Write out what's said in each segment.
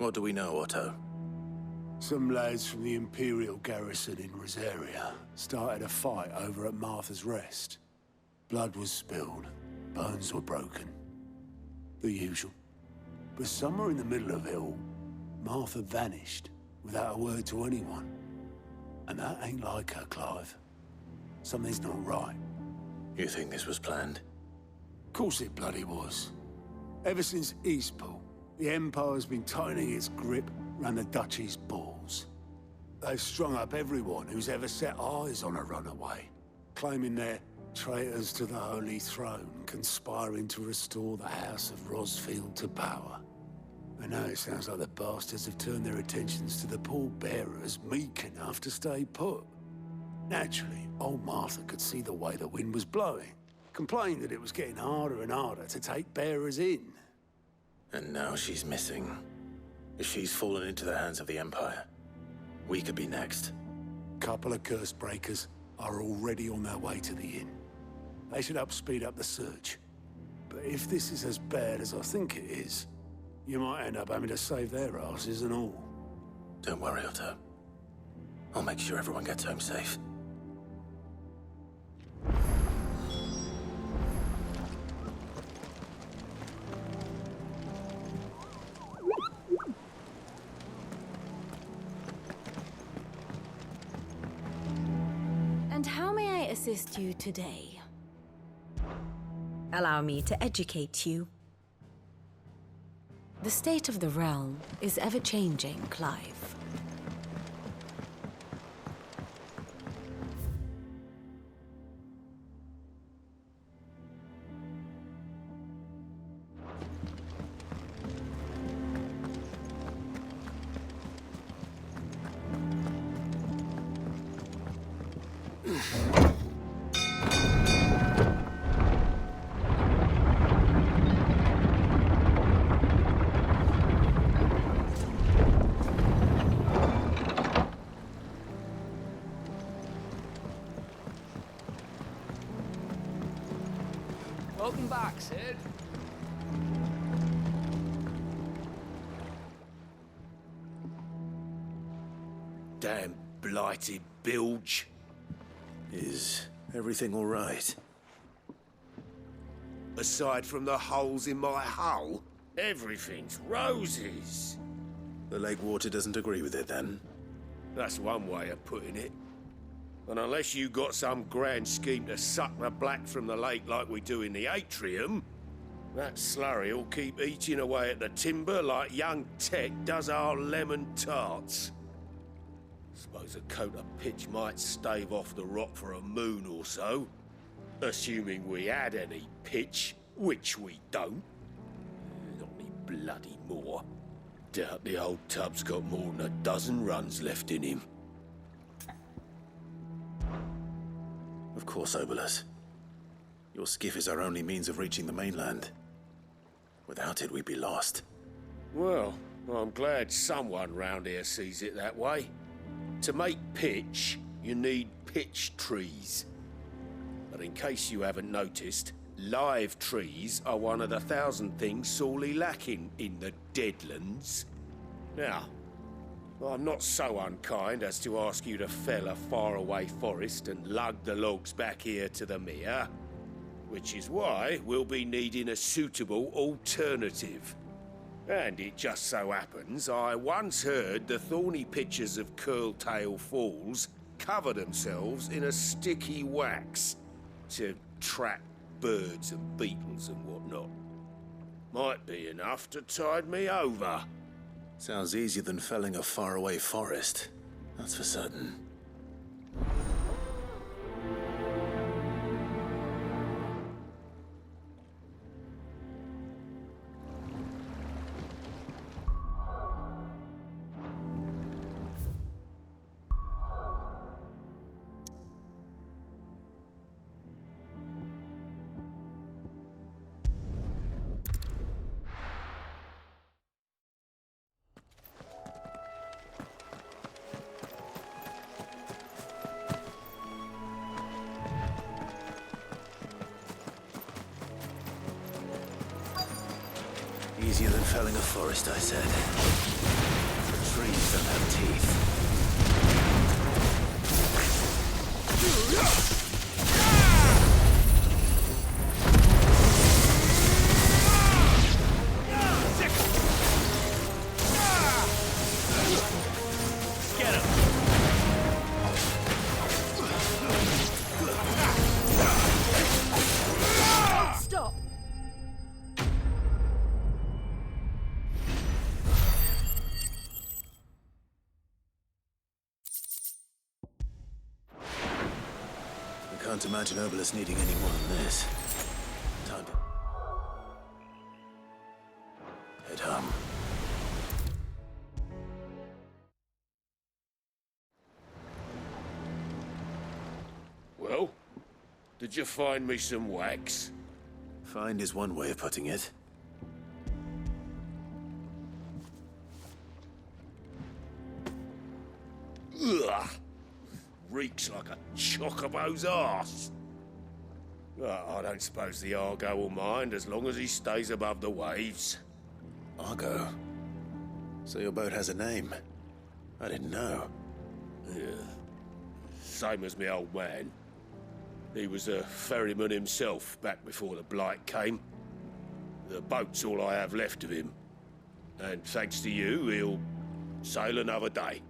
What do we know, Otto? Some lads from the Imperial garrison in Rosaria started a fight over at Martha's Rest. Blood was spilled, bones were broken. The usual. But somewhere in the middle of it all, Martha vanished without a word to anyone. And that ain't like her, Clive. Something's not right. You think this was planned? Of course it bloody was. Ever since Eastpool, the Empire's been tightening its grip around the Duchy's balls. They've strung up everyone who's ever set eyes on a runaway, claiming they're traitors to the Holy Throne, conspiring to restore the House of Rosfield to power. And now it sounds like the bastards have turned their attentions to the pallbearers meek enough to stay put. Naturally, old Martha could see the way the wind was blowing, complained that it was getting harder and harder to take bearers in. And now she's missing. If she's fallen into the hands of the Empire, we could be next. Couple of curse breakers are already on their way to the inn. They should help speed up the search. But if this is as bad as I think it is, you might end up having to save their asses and all. Don't worry, Otto. I'll make sure everyone gets home safe. And how may I assist you today? Allow me to educate you. The state of the realm is ever-changing, Clive. Welcome back, Sid. Damn blighted bilge. Is everything all right? Aside from the holes in my hull, everything's roses. The lake water doesn't agree with it, then? That's one way of putting it. And unless you got some grand scheme to suck the black from the lake like we do in the atrium, that slurry will keep eating away at the timber like young Tech does our lemon tarts. Suppose a coat of pitch might stave off the rot for a moon or so. Assuming we had any pitch, which we don't. Not any bloody more. Doubt the old tub's got more than a dozen runs left in him. Of course, Obolus. Your skiff is our only means of reaching the mainland. Without it, we'd be lost. Well, I'm glad someone round here sees it that way. To make pitch, you need pitch trees. But in case you haven't noticed, live trees are one of the 1,000 things sorely lacking in the Deadlands. Now, I'm not so unkind as to ask you to fell a faraway forest and lug the logs back here to the mere, which is why we'll be needing a suitable alternative. And it just so happens I once heard the thorny pitchers of Curltail Falls cover themselves in a sticky wax to trap birds and beetles and whatnot. Might be enough to tide me over. Sounds easier than felling a faraway forest. That's for certain. Easier than felling a forest, I said. The trees don't have teeth. Can't imagine Obelus needing any more than this. Time to head home. Well, did you find me some wax? Find is one way of putting it. Ugh! Reeks like a chocobo's arse. I don't suppose the Argo will mind as long as he stays above the waves. Argo? So your boat has a name? I didn't know. Yeah. Same as me old man. He was a ferryman himself back before the Blight came. The boat's all I have left of him. And thanks to you, he'll sail another day.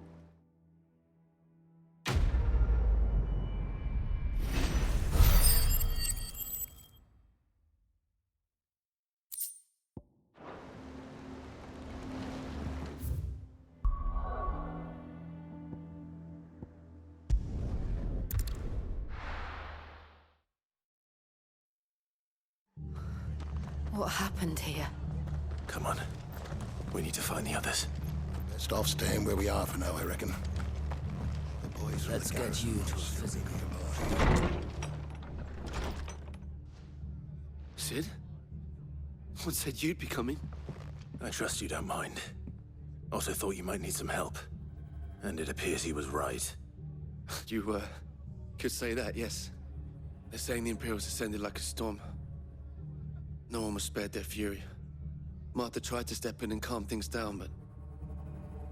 What happened here? Come on. We need to find the others. Best off staying where we are for now, I reckon. The boys from Let's the get you garrison to a will physical. be nearby. Sid? What said you'd be coming? I trust you don't mind. Also thought you might need some help. And it appears he was right. You, could say that, yes. They're saying the Imperials ascended like a storm. No one was spared their fury. Martha tried to step in and calm things down, but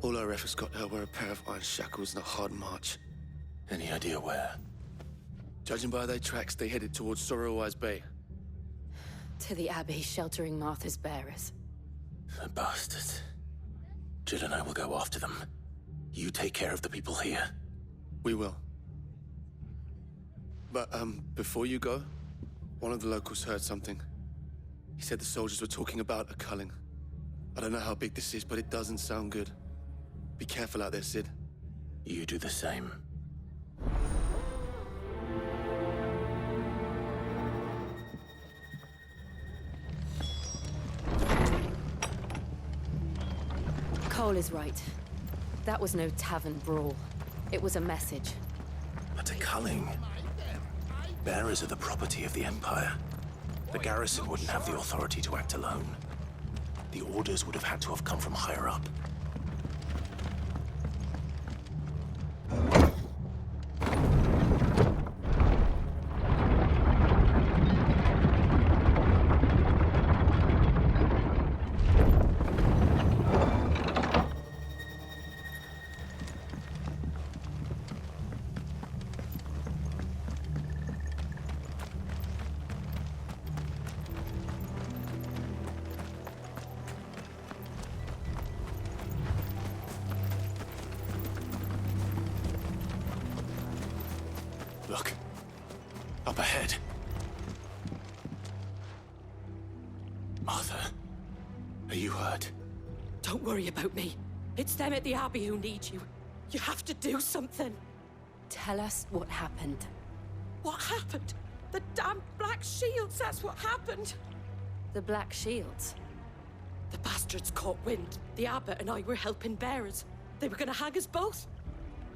all our efforts got her were a pair of iron shackles and a hard march. Any idea where? Judging by their tracks, they headed towards Sorrowwise Bay. To the Abbey sheltering Martha's bearers. The bastards. Jill and I will go after them. You take care of the people here. We will. But, before you go, one of the locals heard something. He said the soldiers were talking about a culling. I don't know how big this is, but it doesn't sound good. Be careful out there, Sid. You do the same. Cole is right. That was no tavern brawl. It was a message. But a culling. Bearers are the property of the Empire. The garrison wouldn't have the authority to act alone. The orders would have had to have come from higher up. Look. Up ahead. Martha, are you hurt? Don't worry about me. It's them at the Abbey who need you. You have to do something. Tell us what happened. What happened? The damn Black Shields, that's what happened. The Black Shields. The bastards caught wind. The Abbot and I were helping bearers. They were gonna hang us both.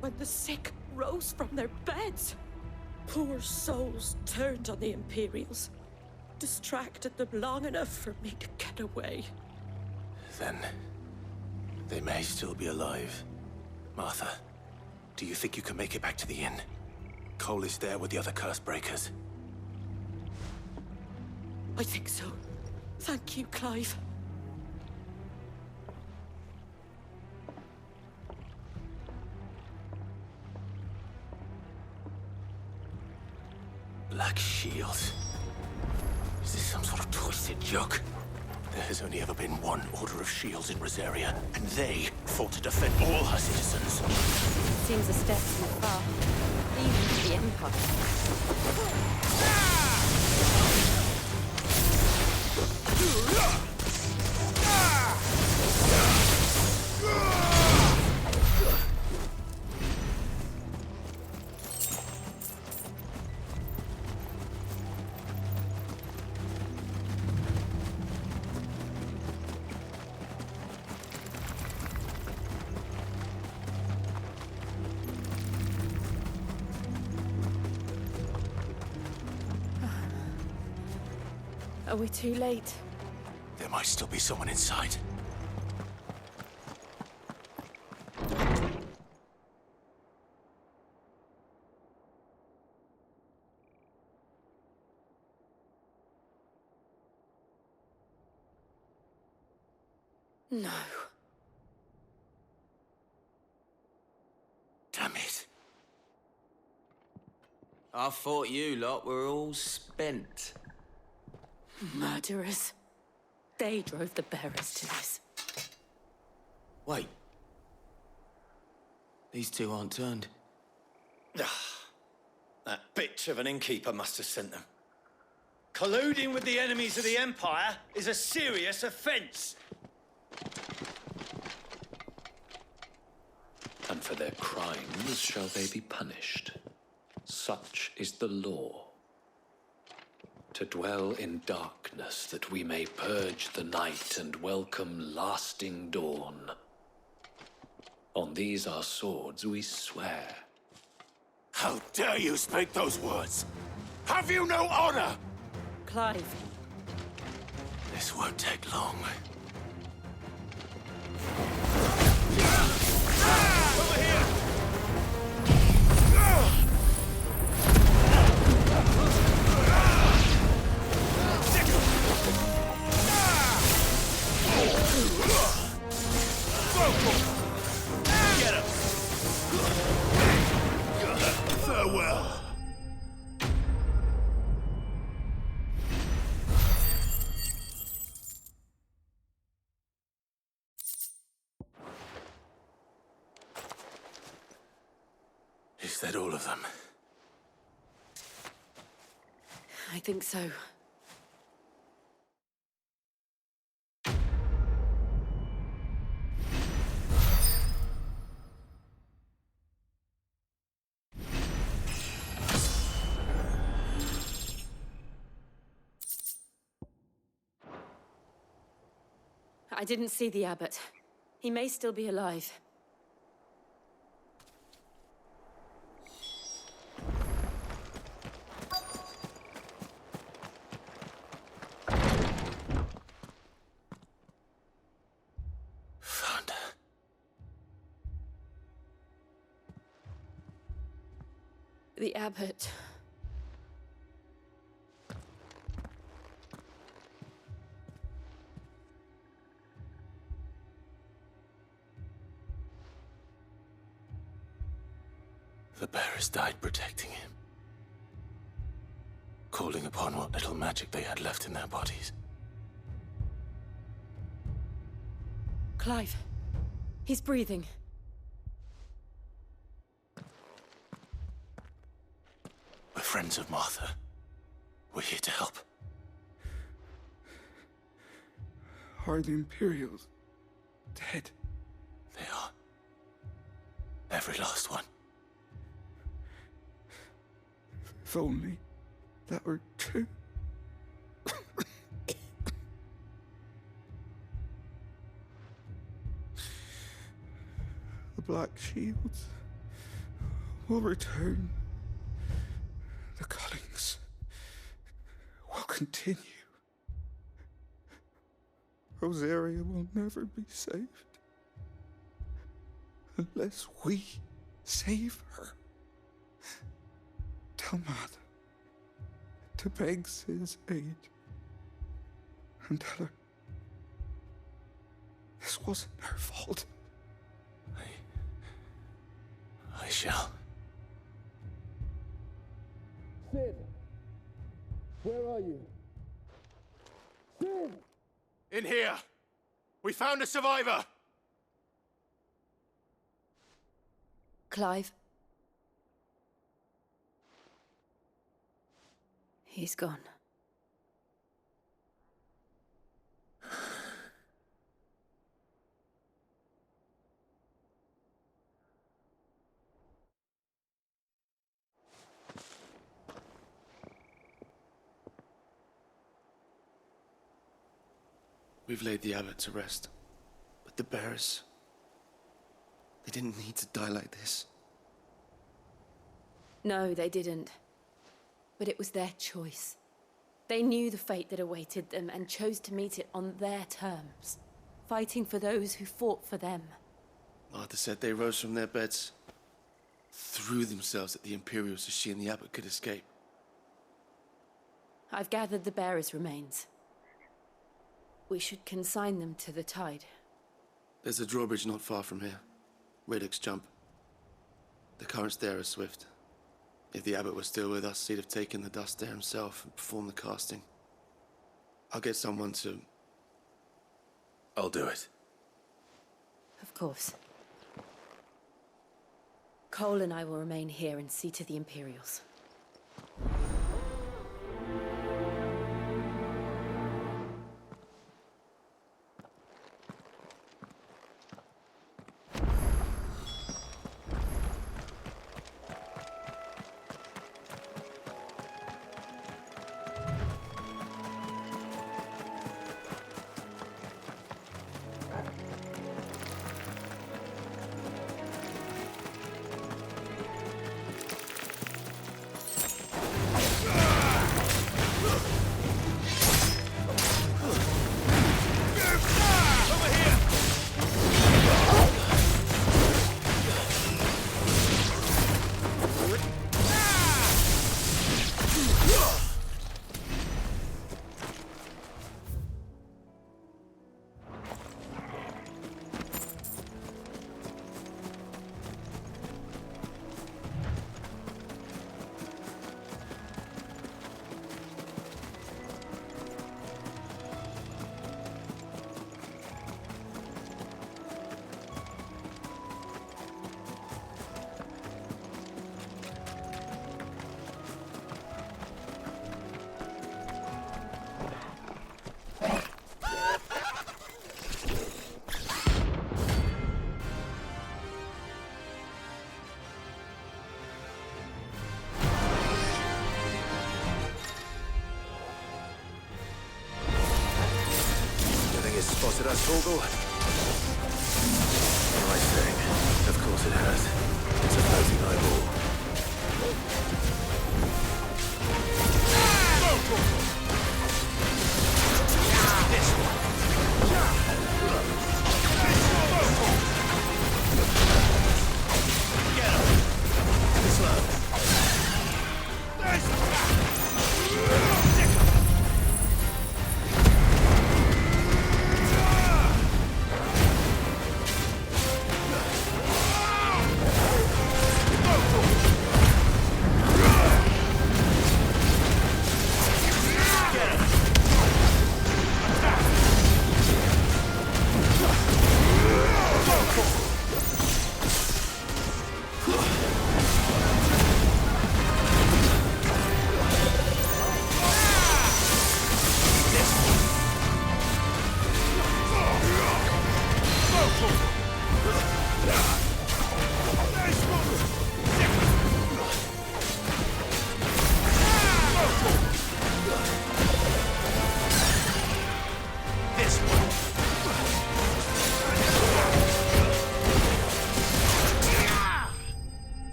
When the sick rose from their beds. Poor souls turned on the Imperials. Distracted them long enough for me to get away. Then, they may still be alive. Martha, do you think you can make it back to the inn? Cole is there with the other curse breakers. I think so. Thank you, Clive. Black shields. Is this some sort of twisted joke? There has only ever been one Order of Shields in Rosaria, and they fought to defend all her citizens. Seems a step too far. Even for the Empire. Are we too late? There might still be someone inside. No. Damn it. I thought you lot were all spent. Murderers. They drove the bearers to this. Wait. These two aren't turned. That bitch of an innkeeper must have sent them. Colluding with the enemies of the Empire is a serious offense. And for their crimes shall they be punished. Such is the law. To dwell in darkness that we may purge the night and welcome lasting dawn. On these our swords we swear. How dare you speak those words? Have you no honor? Clive. This won't take long. Over here! Get him! Farewell. Is that all of them? I think so. I didn't see the abbot. He may still be alive. Found her. The abbot. The bearers died protecting him. Calling upon what little magic they had left in their bodies. Clive. He's breathing. We're friends of Martha. We're here to help. Are the Imperials dead? They are. Every last one. If only that were true. The Black Shields will return. The cullings will continue. Rosaria will never be saved unless we save her. Tell Mother to beg Sid's aid and tell her this wasn't her fault. I shall. Sid, Where are you? Sin! In here! We found a survivor! Clive. He's gone. We've laid the abbot to rest. But the bearers... they didn't need to die like this. No, they didn't. But it was their choice. They knew the fate that awaited them and chose to meet it on their terms, fighting for those who fought for them. Martha said they rose from their beds, threw themselves at the Imperials so she and the abbot could escape. I've gathered the bearers' remains. We should consign them to the tide. There's a drawbridge not far from here. Radix jump. The currents there are swift. If the abbot was still with us, he'd have taken the dust there himself and performed the casting. I'll get someone to... I'll do it. Of course. Cole and I will remain here and see to the Imperials. Spotted us, Torgal? Right thing. Of course it has. It's a floating eyeball. This one. Get him. Slow.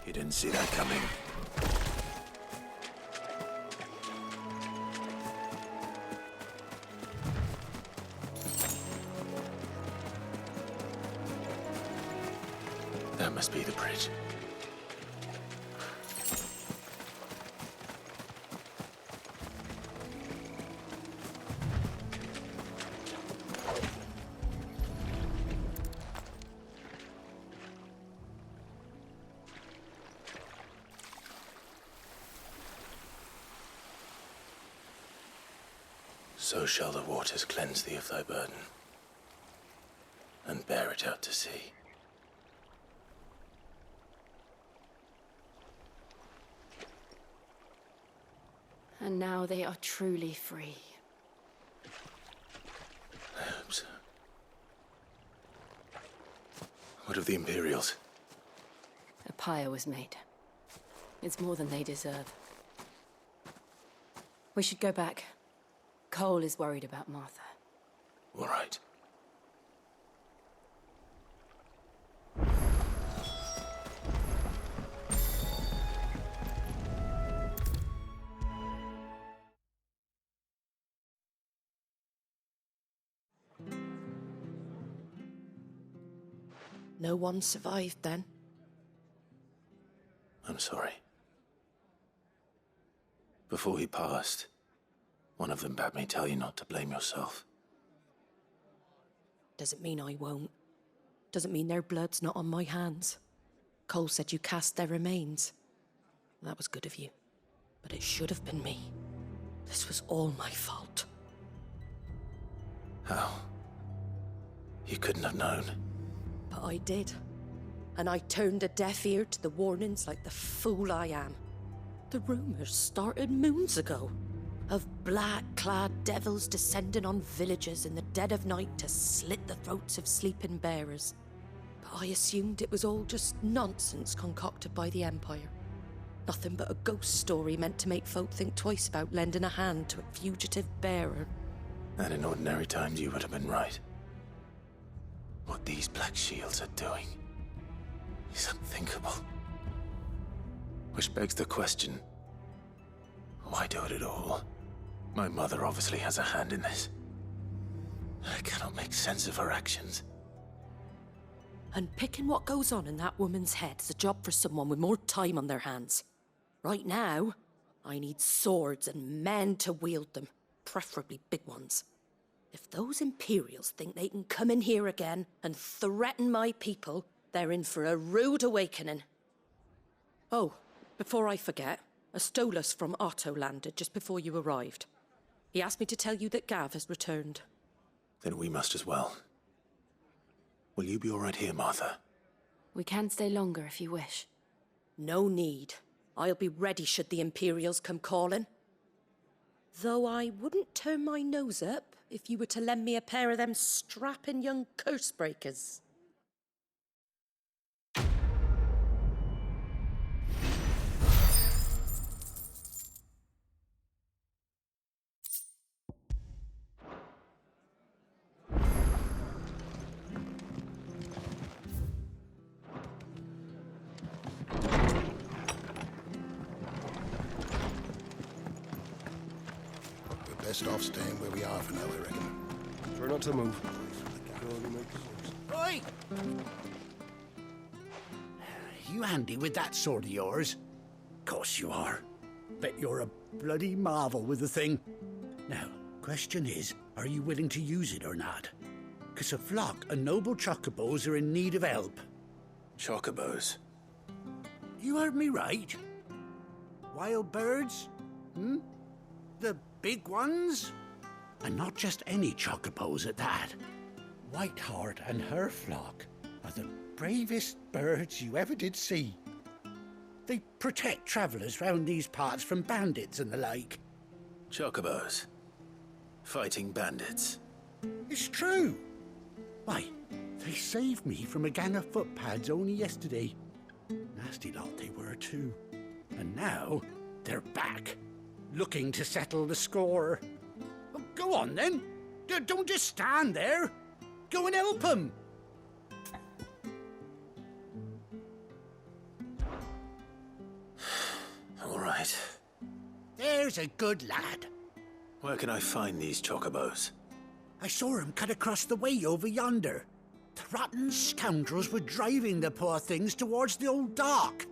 You didn't see that coming. That must be the bridge. So shall the waters cleanse thee of thy burden, and bear it out to sea. And now they are truly free. I hope so. What of the Imperials? A pyre was made. It's more than they deserve. We should go back. Cole is worried about Martha. All right. No one survived then? I'm sorry. Before he passed, one of them bade me tell you not to blame yourself. Doesn't mean I won't. Doesn't mean their blood's not on my hands. Cole said you cast their remains. That was good of you. But it should have been me. This was all my fault. How? You couldn't have known. But I did. And I turned a deaf ear to the warnings like the fool I am. The rumors started moons ago. Of black-clad devils descending on villages in the dead of night to slit the throats of sleeping bearers. But I assumed it was all just nonsense concocted by the Empire. Nothing but a ghost story meant to make folk think twice about lending a hand to a fugitive bearer. And in ordinary times you would have been right. What these Black Shields are doing is unthinkable. Which begs the question, why do it at all? My mother obviously has a hand in this. I cannot make sense of her actions. And picking what goes on in that woman's head is a job for someone with more time on their hands. Right now, I need swords and men to wield them, preferably big ones. If those Imperials think they can come in here again and threaten my people, they're in for a rude awakening. Oh, before I forget, a Stolas from Otto landed just before you arrived. He asked me to tell you that Gav has returned. Then we must as well. Will you be all right here, Martha? We can stay longer if you wish. No need. I'll be ready should the Imperials come calling. Though I wouldn't turn my nose up if you were to lend me a pair of them strapping young curse breakers. Best off staying where we are for now, I reckon. Try not to move. Oi! You handy with that sword of yours? Course you are. Bet you're a bloody marvel with the thing. Now, question is, are you willing to use it or not? 'Cause a flock of noble chocobos are in need of help. Chocobos? You heard me right. Wild birds? The big ones? And not just any chocobos at that. Whiteheart and her flock are the bravest birds you ever did see. They protect travellers round these parts from bandits and the like. Chocobos? Fighting bandits? It's true. Why, they saved me from a gang of footpads only yesterday. Nasty lot they were too. And now they're back, looking to settle the score. Well, go on then. Don't just stand there. Go and help them. All right. There's a good lad. Where can I find these chocobos? I saw him cut across the way over yonder. The rotten scoundrels were driving the poor things towards the old dock.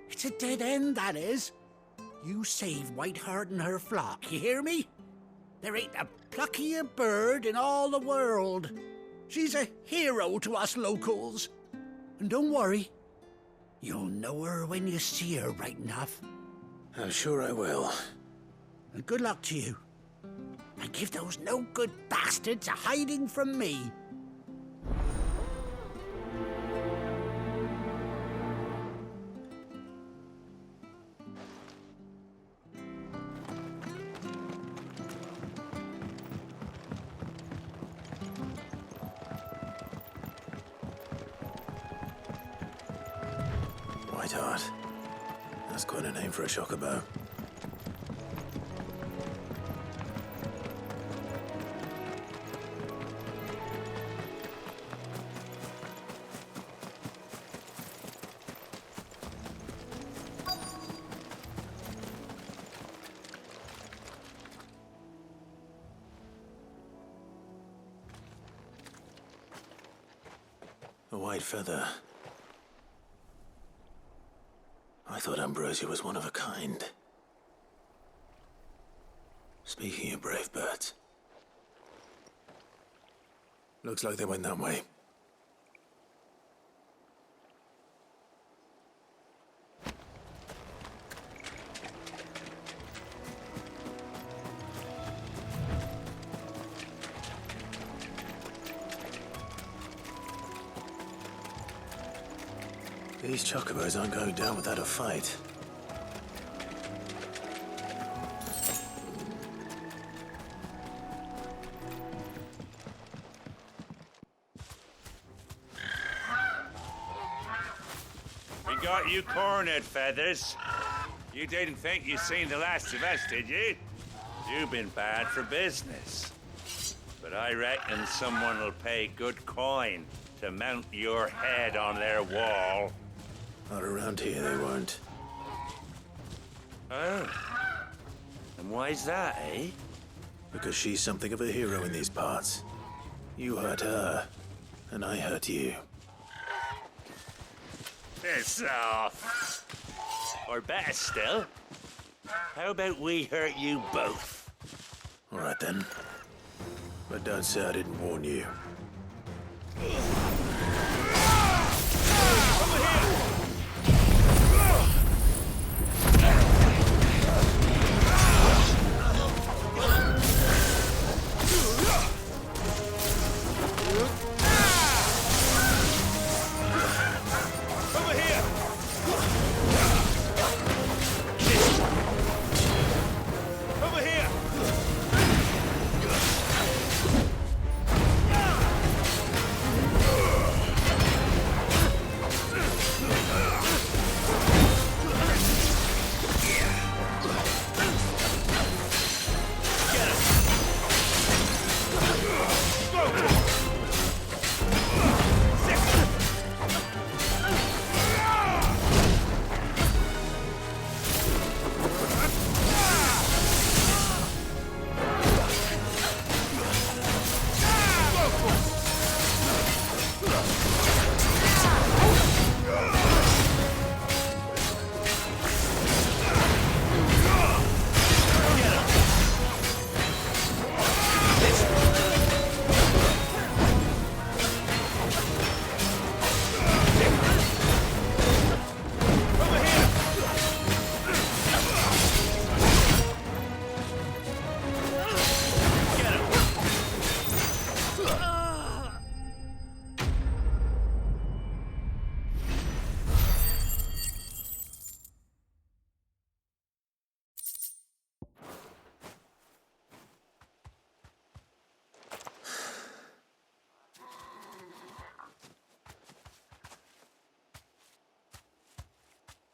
It's a dead end, that is. You save Whiteheart and her flock, you hear me? There ain't a pluckier bird in all the world. She's a hero to us locals. And don't worry, you'll know her when you see her right enough. I'm sure I will. And good luck to you. and give those no-good bastards a hiding from me. Whiteheart. That's quite a name for a chocobo. A white feather. I thought Ambrosia was one of a kind. Speaking of brave birds. Looks like they went that way. These chocobos aren't going down without a fight. We got you cornered, Feathers. You didn't think you'd seen the last of us, did you? You've been bad for business. But I reckon someone will pay good coin to mount your head on their wall. Not around here, they won't. Oh. And why's that, eh? Because she's something of a hero in these parts. You hurt her, and I hurt you. Piss off. Or better still, how about we hurt you both? All right then. But don't say I didn't warn you.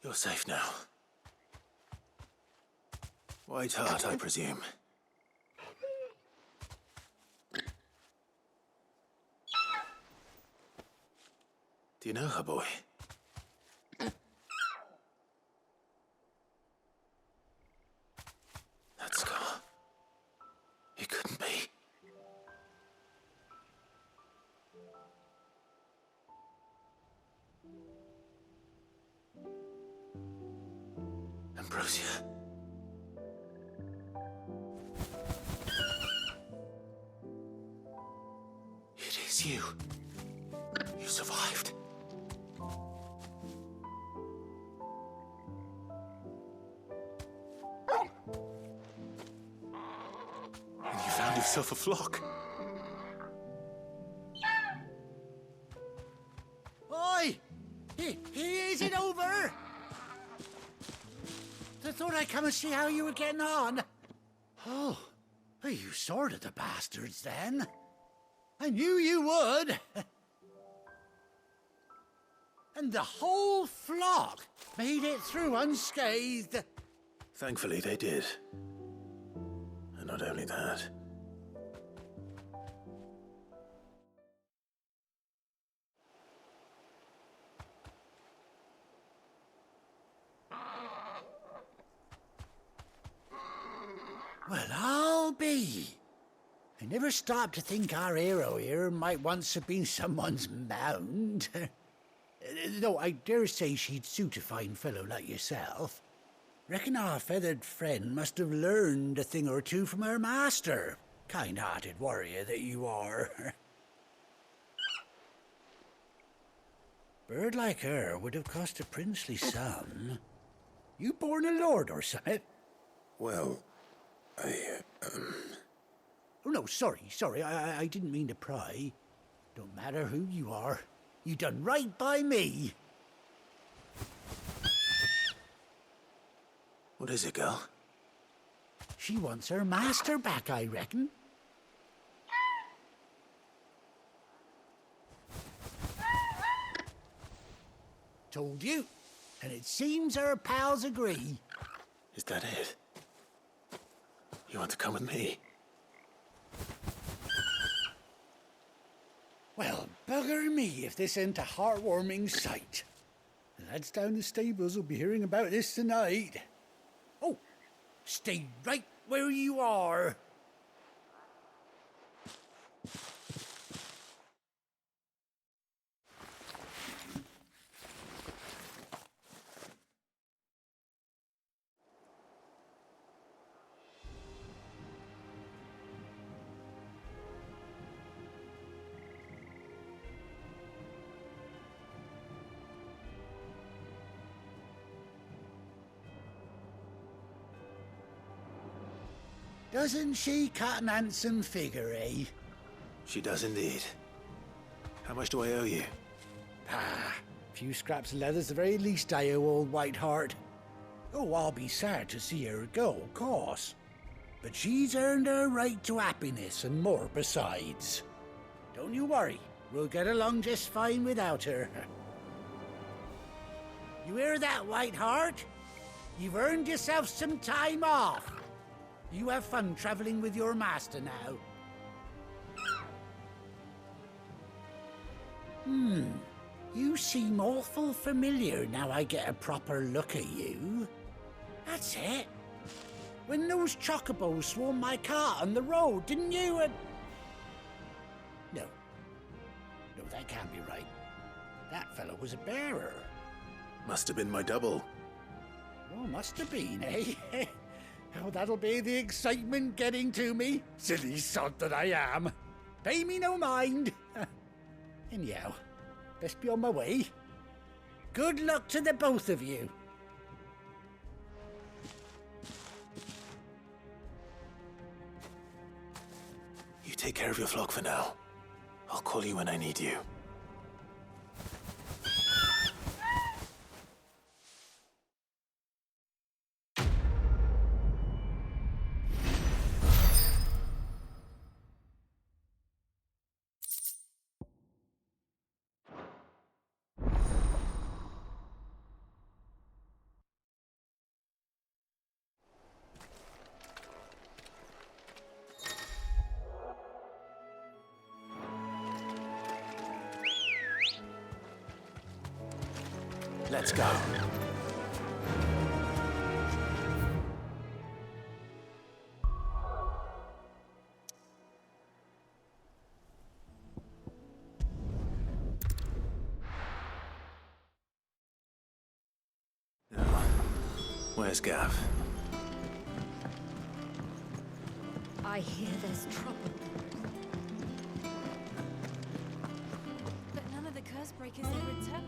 You're safe now. Whiteheart, I presume. Do you know her, boy? That scar. It couldn't be. Ambrosia. It is you. You survived. And you yourself a flock. Oi! Is it over? I thought I'd come and see how you were getting on. Oh, you sorted the bastards then. I knew you would. And the whole flock made it through unscathed. Thankfully, they did. And not only that. Well, I'll be. I never stopped to think our hero here might once have been someone's mound. Though I dare say she'd suit a fine fellow like yourself. Reckon our feathered friend must have learned a thing or two from her master. Kind-hearted warrior that you are. Bird like her would have cost a princely sum. You born a lord or something? Well, Oh, no, sorry. I didn't mean to pry. Don't matter who you are. You done right by me. What is it, girl? She wants her master back, I reckon. Told you. And it seems her pals agree. Is that it? You want to come with me? Well, bugger me if this ain't a heartwarming sight. The lads down the stables will be hearing about this tonight. Oh, stay right where you are. Doesn't she cut an handsome figure, eh? She does indeed. How much do I owe you? Ah, a few scraps of leather's the very least I owe old Whiteheart. Oh, I'll be sad to see her go, of course. But she's earned her right to happiness and more besides. Don't you worry, we'll get along just fine without her. You hear that, Whiteheart? You've earned yourself some time off. You have fun traveling with your master now. You seem awful familiar now I get a proper look at you. That's it. When those chocobos swarmed my cart on the road, didn't you? No, that can't be right. That fellow was a bearer. Must have been my double. Oh, must have been, eh? Oh, that'll be the excitement getting to me. Silly sod that I am. Pay me no mind. Anyhow, best be on my way. Good luck to the both of you. You take care of your flock for now. I'll call you when I need you. Let's go. Now, where's Gav? I hear there's trouble. But none of the curse breakers have returned.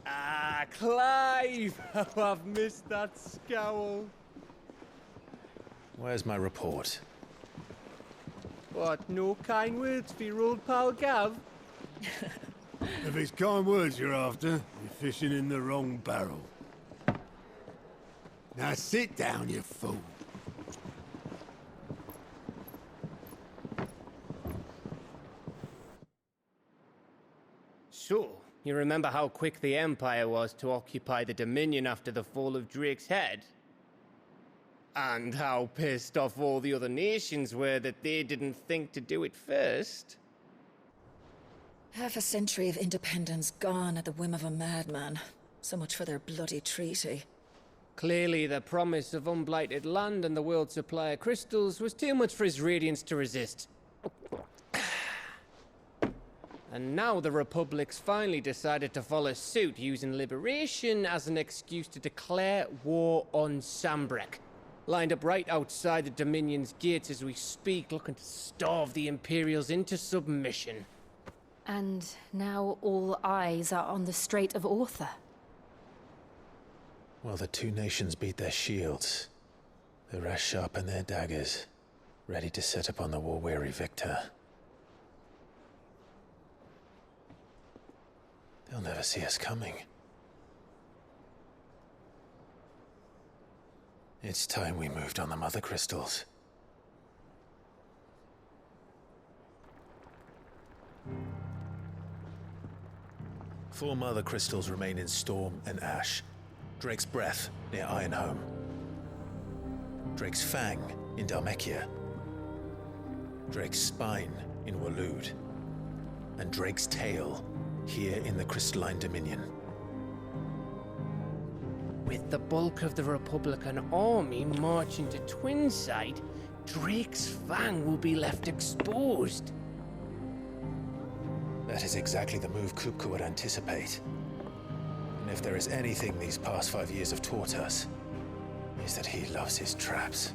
Ah, Clive! Oh, I've missed that scowl. Where's my report? What, no kind words for your old pal Gav? If it's kind words you're after, you're fishing in the wrong barrel. Now sit down, you fool. So, you remember how quick the Empire was to occupy the Dominion after the fall of Drake's head? And how pissed off all the other nations were that they didn't think to do it first? Half a century of independence gone at the whim of a madman. So much for their bloody treaty. Clearly, the promise of unblighted land and the world's supply of crystals was too much for his radiance to resist. And now the Republic's finally decided to follow suit, using liberation as an excuse to declare war on Sanbreque. Lined up right outside the Dominion's gates as we speak, looking to starve the Imperials into submission. And now all eyes are on the Strait of Author. While the two nations beat their shields, the rest sharpen their daggers, ready to set upon the war-weary victor. They'll never see us coming. It's time we moved on the Mothercrystals. Four Mothercrystals remain in Storm and Ash. Drake's Breath near Ironhome. Drake's Fang in Dhalmekia. Drake's Spine in Waloed. And Drake's Tail here in the Crystalline Dominion. With the bulk of the Republican army marching to Twinside, Drake's Fang will be left exposed. That is exactly the move Kupka would anticipate. And if there is anything these past 5 years have taught us, is that he loves his traps.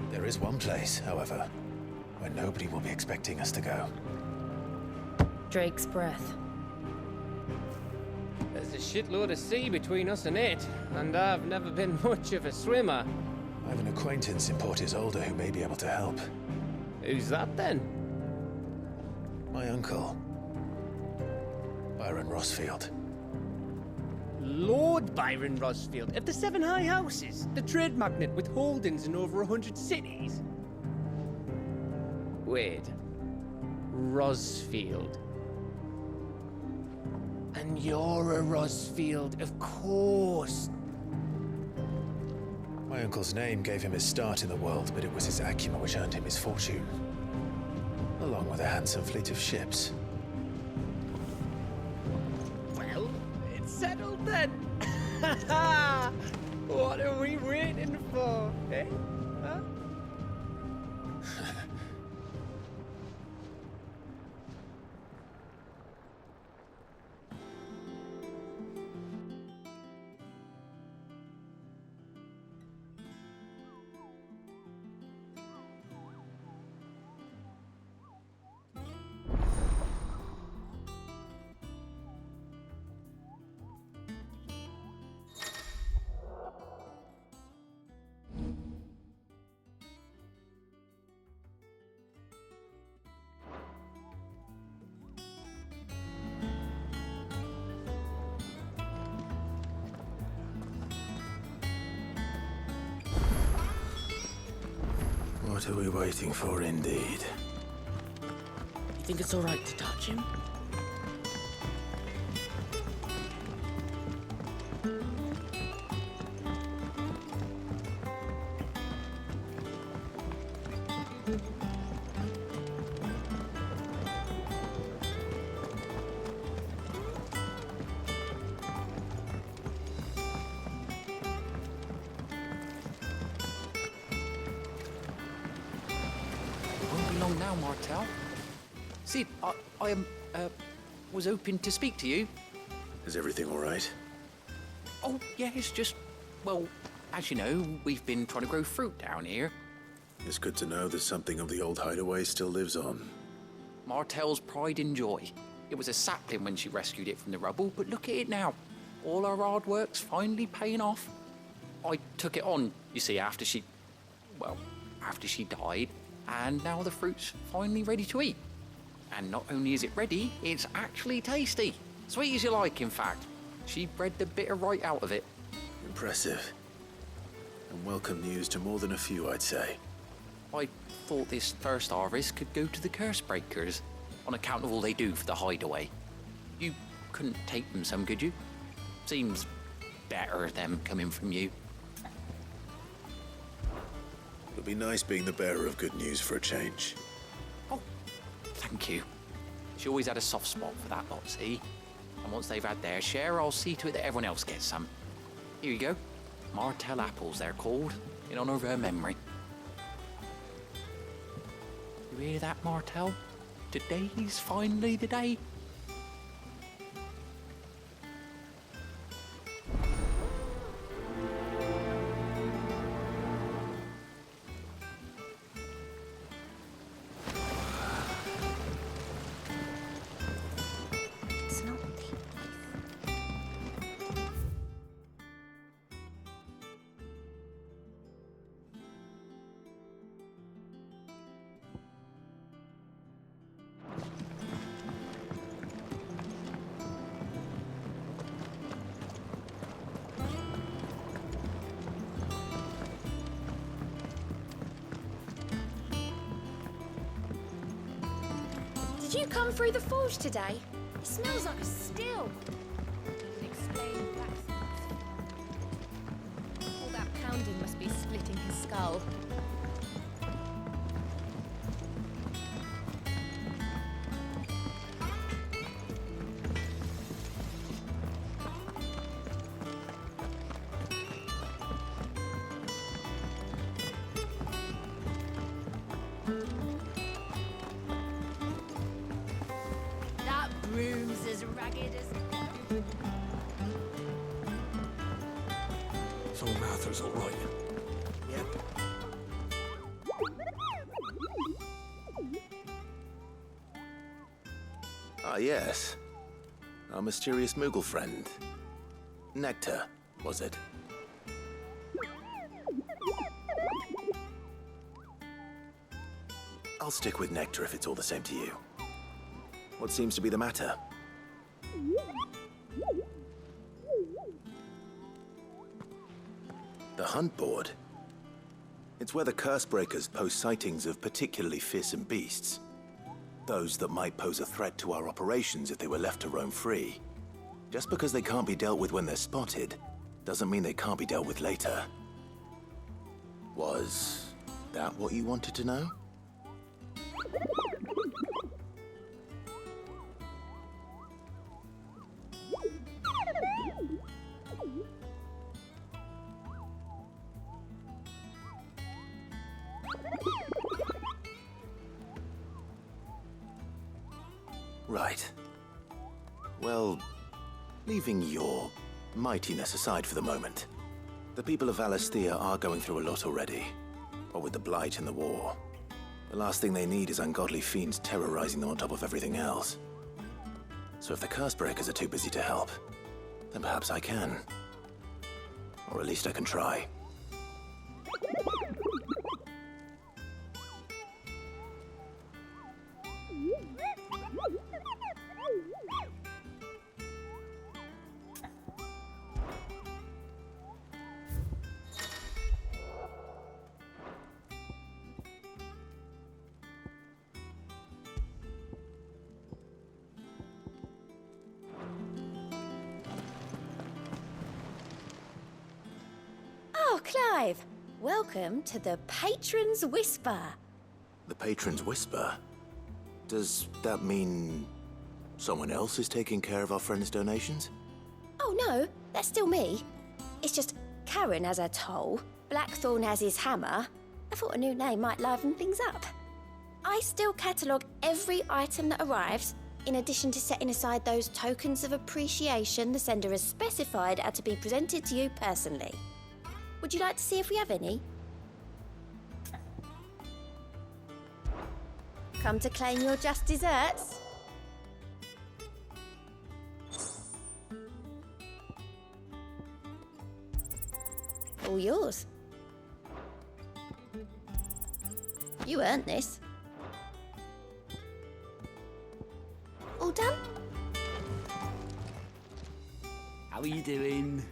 There is one place, however, where nobody will be expecting us to go. Drake's Breath. There's a shitload of sea between us and it, and I've never been much of a swimmer. I have an acquaintance in Port Isolde who may be able to help. Who's that then? My uncle, Byron Rosfield. Lord Byron Rosfield of the Seven High Houses, the trade magnate with holdings in over 100 cities. Wait, Rosfield. And you're a Rosfield, of course. My uncle's name gave him his start in the world, but it was his acumen which earned him his fortune. Along with a handsome fleet of ships. Well, it's settled then. What are we waiting for, eh? Huh? What are we waiting for, indeed? You think it's all right to touch him? Now, Martel. See, I was hoping to speak to you. Is everything all right? Oh, yeah, it's just, well, as you know, we've been trying to grow fruit down here. It's good to know that something of the old Hideaway still lives on. Martel's pride and joy. It was a sapling when she rescued it from the rubble, but look at it now. All our hard work's finally paying off. I took took it on, you see, after she died, and now the fruit's finally ready to eat. And not only is it ready, it's actually tasty. Sweet as you like, in fact. She bred the bitter right out of it. Impressive. And welcome news to more than a few, I'd say. I thought this first harvest could go to the curse breakers, on account of all they do for the Hideaway. You couldn't take them some, could you? Seems better them coming from you. It'll be nice being the bearer of good news for a change. Oh, thank you. She always had a soft spot for that lot, see? And once they've had their share, I'll see to it that everyone else gets some. Here you go. Martell apples, they're called, in honor of her memory. You hear that, Martell? Today's finally the day. Did you come through the forge today? It smells like a still. Explain blacksmith. All that pounding must be splitting his skull. Room's as ragged as... So Martha's all right. Yep. Ah, yes. Our mysterious Moogle friend. Nectar, was it? I'll stick with Nectar if it's all the same to you. What seems to be the matter? The hunt board? It's where the curse breakers post sightings of particularly fearsome beasts. Those that might pose a threat to our operations if they were left to roam free. Just because they can't be dealt with when they're spotted, doesn't mean they can't be dealt with later. Was that what you wanted to know? Right. Well, leaving your mightiness aside for the moment, the people of Valisthea are going through a lot already. What with the Blight and the war. The last thing they need is ungodly fiends terrorizing them on top of everything else. So if the Cursebreakers are too busy to help, then perhaps I can. Or at least I can try. Oh, Clive! Welcome to the Patron's Whisper. The Patron's Whisper? Does that mean someone else is taking care of our friend's donations? Oh no, that's still me. It's just Karen has her toll, Blackthorn has his hammer. I thought a new name might liven things up. I still catalogue every item that arrives, in addition to setting aside those tokens of appreciation the sender has specified are to be presented to you personally. Would you like to see if we have any? Come to claim your just desserts? All yours. You earned this. All done? How are you doing?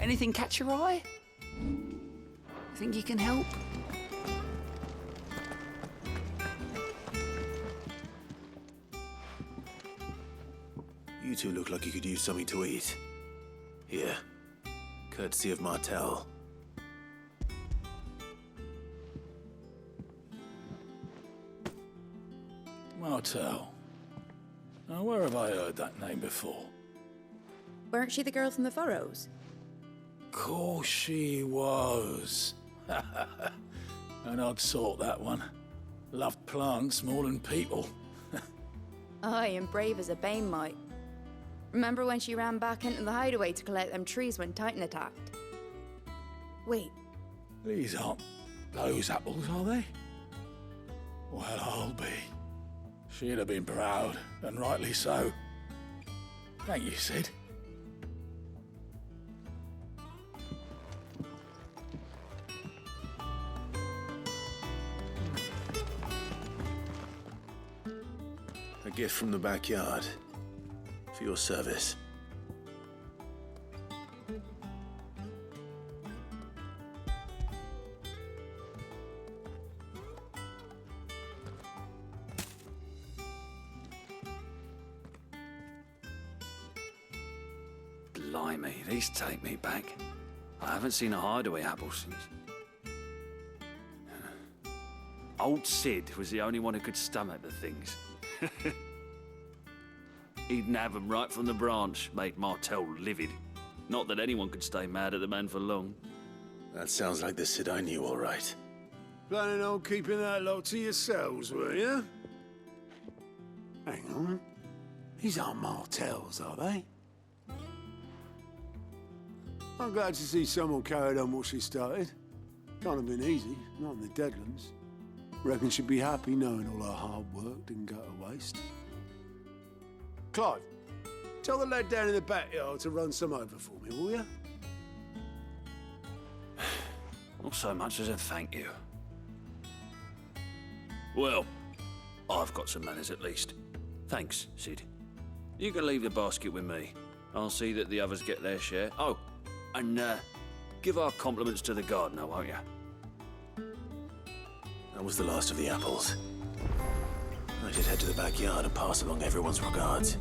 Anything catch your eye? Think you can help? You two look like you could use something to eat. Here, courtesy of Martel. Martel. Now, where have I heard that name before? Weren't she the girl from the Furrows? Course she was. An odd sort, that one. Loved plants more than people. Aye, and brave as a bane might. Remember when she ran back into the hideaway to collect them trees when Titan attacked? Wait, These aren't those apples, are they? Well, I'll be. She'd have been proud, and rightly so. Thank you, Sid. A gift from the backyard. For your service. Blimey, these take me back. I haven't seen a hideaway apple since. Old Sid was the only one who could stomach the things. He'd nab 'em right from the branch, made Martel livid. Not that anyone could stay mad at the man for long. That sounds like the Sid I knew, all right. Planning on keeping that lot to yourselves, were you? Hang on. These aren't Martels, are they? I'm glad to see someone carried on what she started. Can't have been easy, not in the Deadlands. Reckon she'd be happy knowing all her hard work didn't go to waste. Clive, tell the lad down in the backyard to run some over for me, will you? Not so much as a thank you. Well, I've got some manners at least. Thanks, Sid. You can leave the basket with me. I'll see that the others get their share. Oh, and give our compliments to the gardener, won't you? That was the last of the apples. I should head to the backyard and pass along everyone's regards.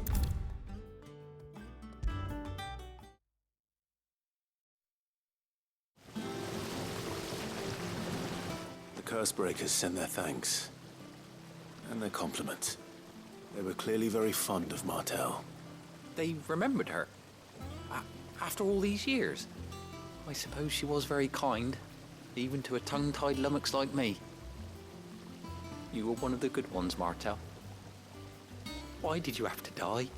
The Cursebreakers sent their thanks. And their compliments. They were clearly very fond of Martel. They remembered her. After all these years. I suppose she was very kind, even to a tongue-tied lummox like me. You were one of the good ones, Martel. Why did you have to die?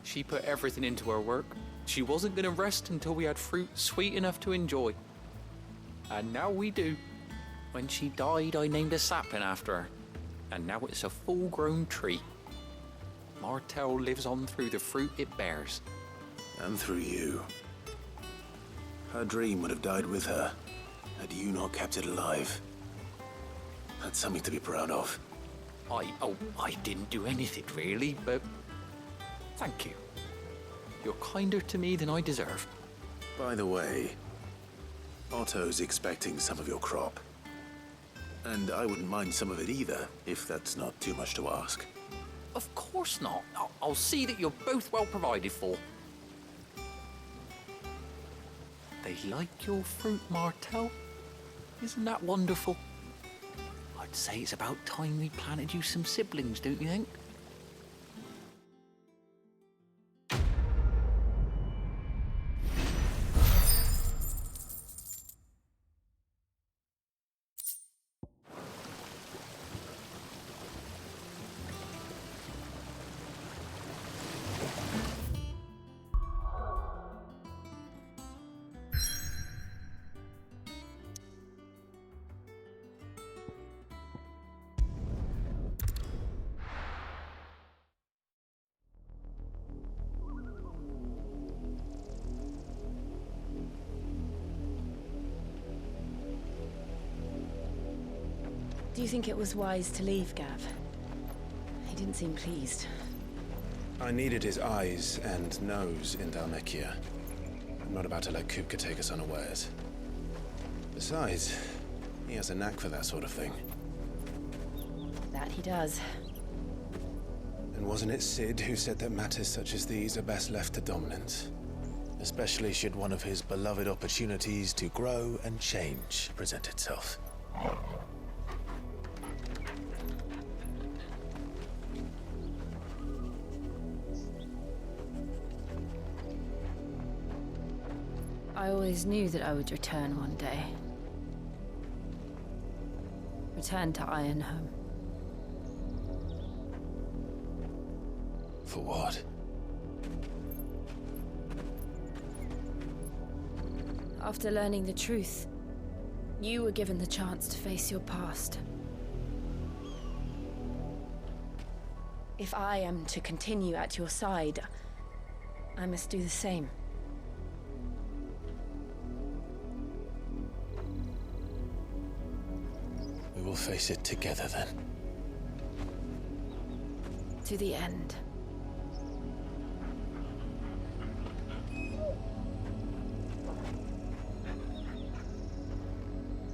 She put everything into her work. She wasn't going to rest until we had fruit sweet enough to enjoy. And now we do. When she died, I named a sapling after her. And now it's a full-grown tree. Martel lives on through the fruit it bears. And through you. Her dream would have died with her, had you not kept it alive. That's something to be proud of. I didn't do anything really, but thank you. You're kinder to me than I deserve. By the way, Otto's expecting some of your crop. And I wouldn't mind some of it either, if that's not too much to ask. Of course not. I'll see that you're both well provided for. They like your fruit, Martel. Isn't that wonderful? I'd say it's about time we planted you some siblings, don't you think? Do you think it was wise to leave, Gav? He didn't seem pleased. I needed his eyes and nose in Dhalmekia. I'm not about to let Kupka take us unawares. Besides, he has a knack for that sort of thing. That he does. And wasn't it Sid who said that matters such as these are best left to dominance? Especially should one of his beloved opportunities to grow and change present itself. I always knew that I would return one day. Return to Ironhome. For what? After learning the truth, you were given the chance to face your past. If I am to continue at your side, I must do the same. We will face it together then. To the end.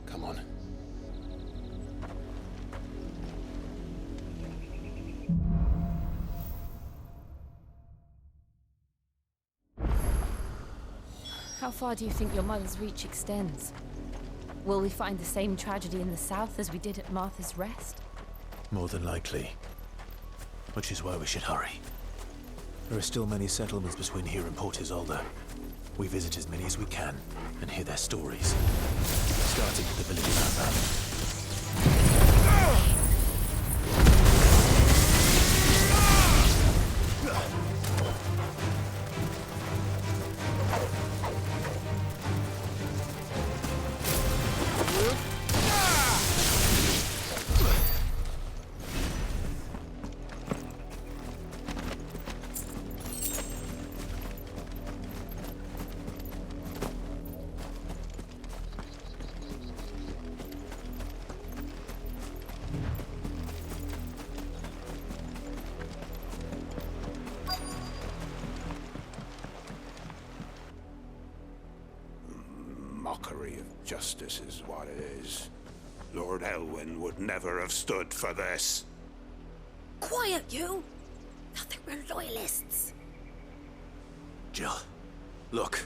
Come on. How far do you think your mother's reach extends? Will we find the same tragedy in the south as we did at Martha's Rest? More than likely. Which is why we should hurry. There are still many settlements between here and Port Isolde. We visit as many as we can and hear their stories. Starting with the village of Amber. Mockery of justice is what it is. Lord Elwyn would never have stood for this. Quiet, you! Thought they were loyalists. Jill, look.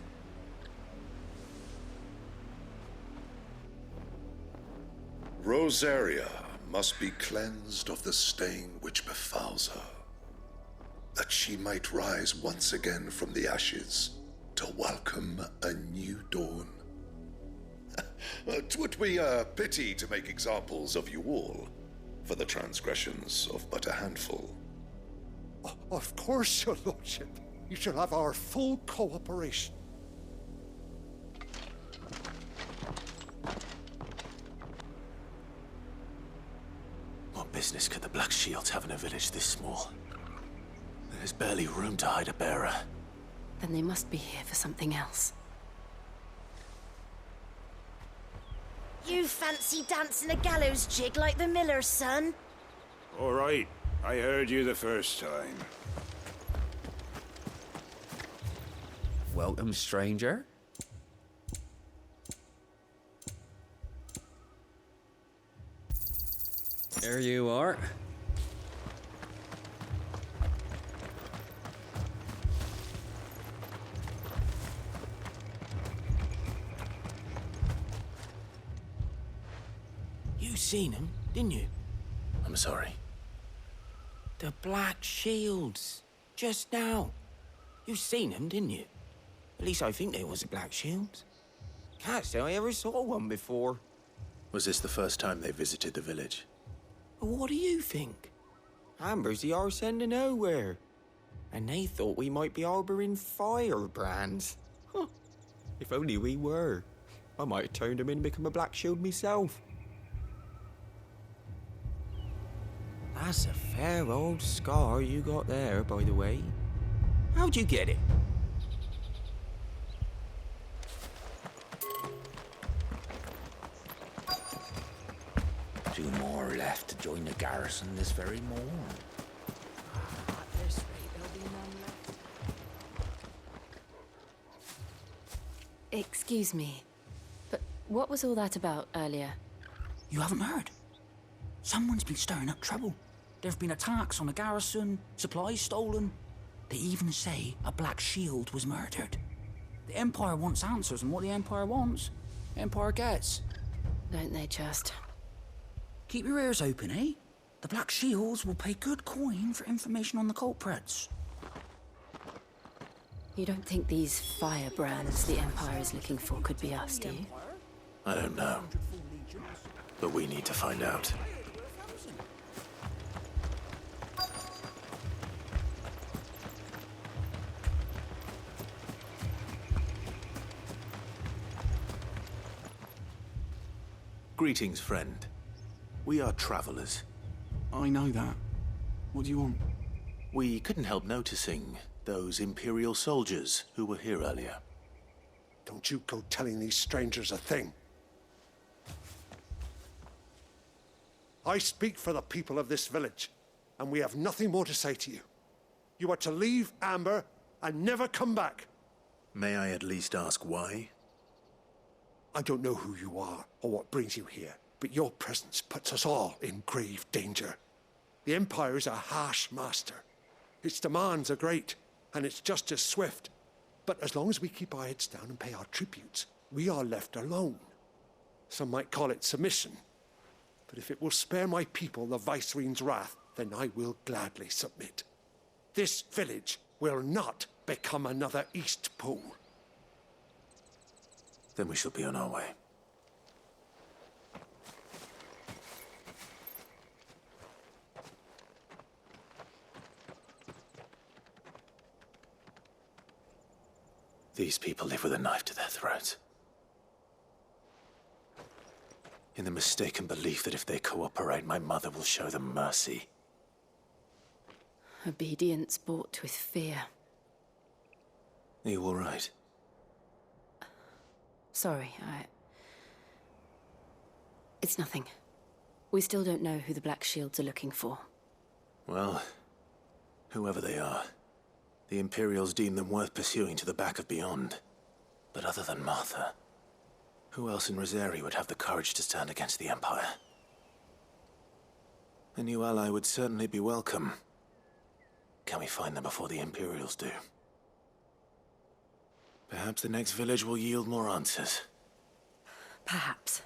Rosaria must be cleansed of the stain which befouls her, that she might rise once again from the ashes to welcome a new dawn. 'Twould be a pity to make examples of you all, for the transgressions of but a handful. Of course, your lordship. You shall have our full cooperation. What business could the Black Shields have in a village this small? There's barely room to hide a bearer. Then they must be here for something else. You fancy dancing a gallows jig like the miller's son? All right, I heard you the first time. Welcome, stranger. There you are. You seen him, didn't you? I'm sorry. The Black Shields. Just now. You seen them, didn't you? At least I think there was a Black Shield. Can't say I ever saw one before. Was this the first time they visited the village? But what do you think? Amber's the arse end of nowhere. And they thought we might be harboring firebrands. Huh. If only we were. I might have turned them in and become a Black Shield myself. That's a fair old scar you got there, by the way. How'd you get it? 2 more left to join the garrison this very morn. Excuse me, but what was all that about earlier? You haven't heard? Someone's been stirring up trouble. There have been attacks on the garrison, supplies stolen. They even say a Black Shield was murdered. The Empire wants answers, and what the Empire wants, the Empire gets. Don't they just? Keep your ears open, eh? The Black Shields will pay good coin for information on the culprits. You don't think these firebrands the Empire is looking for could be us, do you? I don't know. But we need to find out. Greetings, friend. We are travelers. I know that. What do you want? We couldn't help noticing those Imperial soldiers who were here earlier. Don't you go telling these strangers a thing. I speak for the people of this village, and we have nothing more to say to you. You are to leave Amber and never come back. May I at least ask why? I don't know who you are or what brings you here, but your presence puts us all in grave danger. The Empire is a harsh master. Its demands are great, and its justice swift. But as long as we keep our heads down and pay our tributes, we are left alone. Some might call it submission. But if it will spare my people the Viceroy's wrath, then I will gladly submit. This village will not become another East Pool. Then we shall be on our way. These people live with a knife to their throats. In the mistaken belief that if they cooperate, my mother will show them mercy. Obedience bought with fear. Are you all right? Sorry, It's nothing. We still don't know who the Black Shields are looking for. Well, whoever they are, the Imperials deem them worth pursuing to the back of beyond. But other than Martha, who else in Rosari would have the courage to stand against the Empire? A new ally would certainly be welcome. Can we find them before the Imperials do? Perhaps the next village will yield more answers. Perhaps.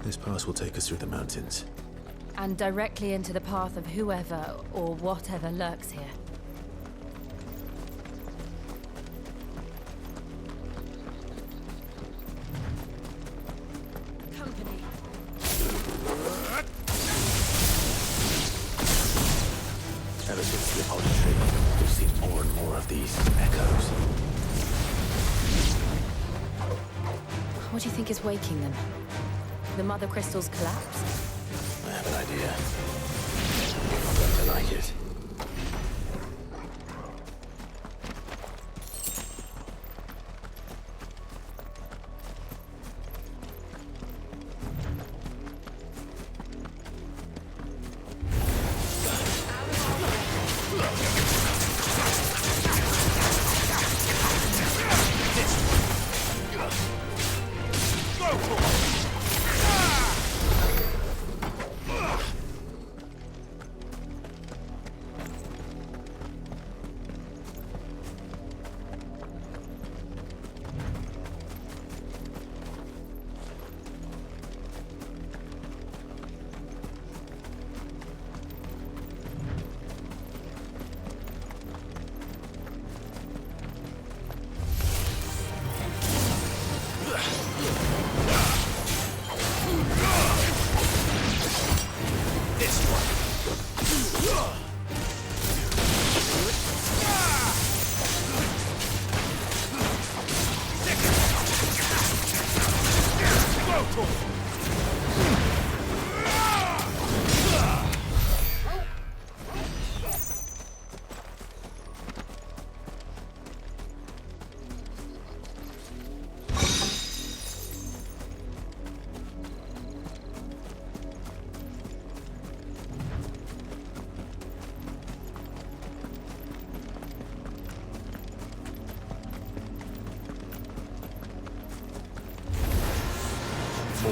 This pass will take us through the mountains. And directly into the path of whoever or whatever lurks here. Company. Ever since the Holy Tree, we've seen more and more of these echoes. What do you think is waking them? The Mothercrystals collapse? I have an idea. I'm going to like it.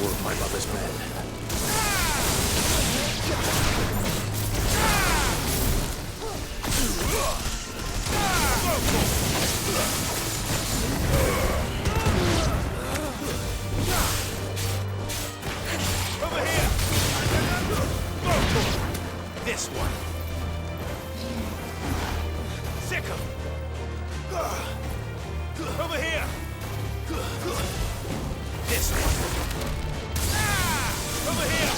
more of my mother's men. Over here! This one. Sick 'em. Over here! This one. Over here!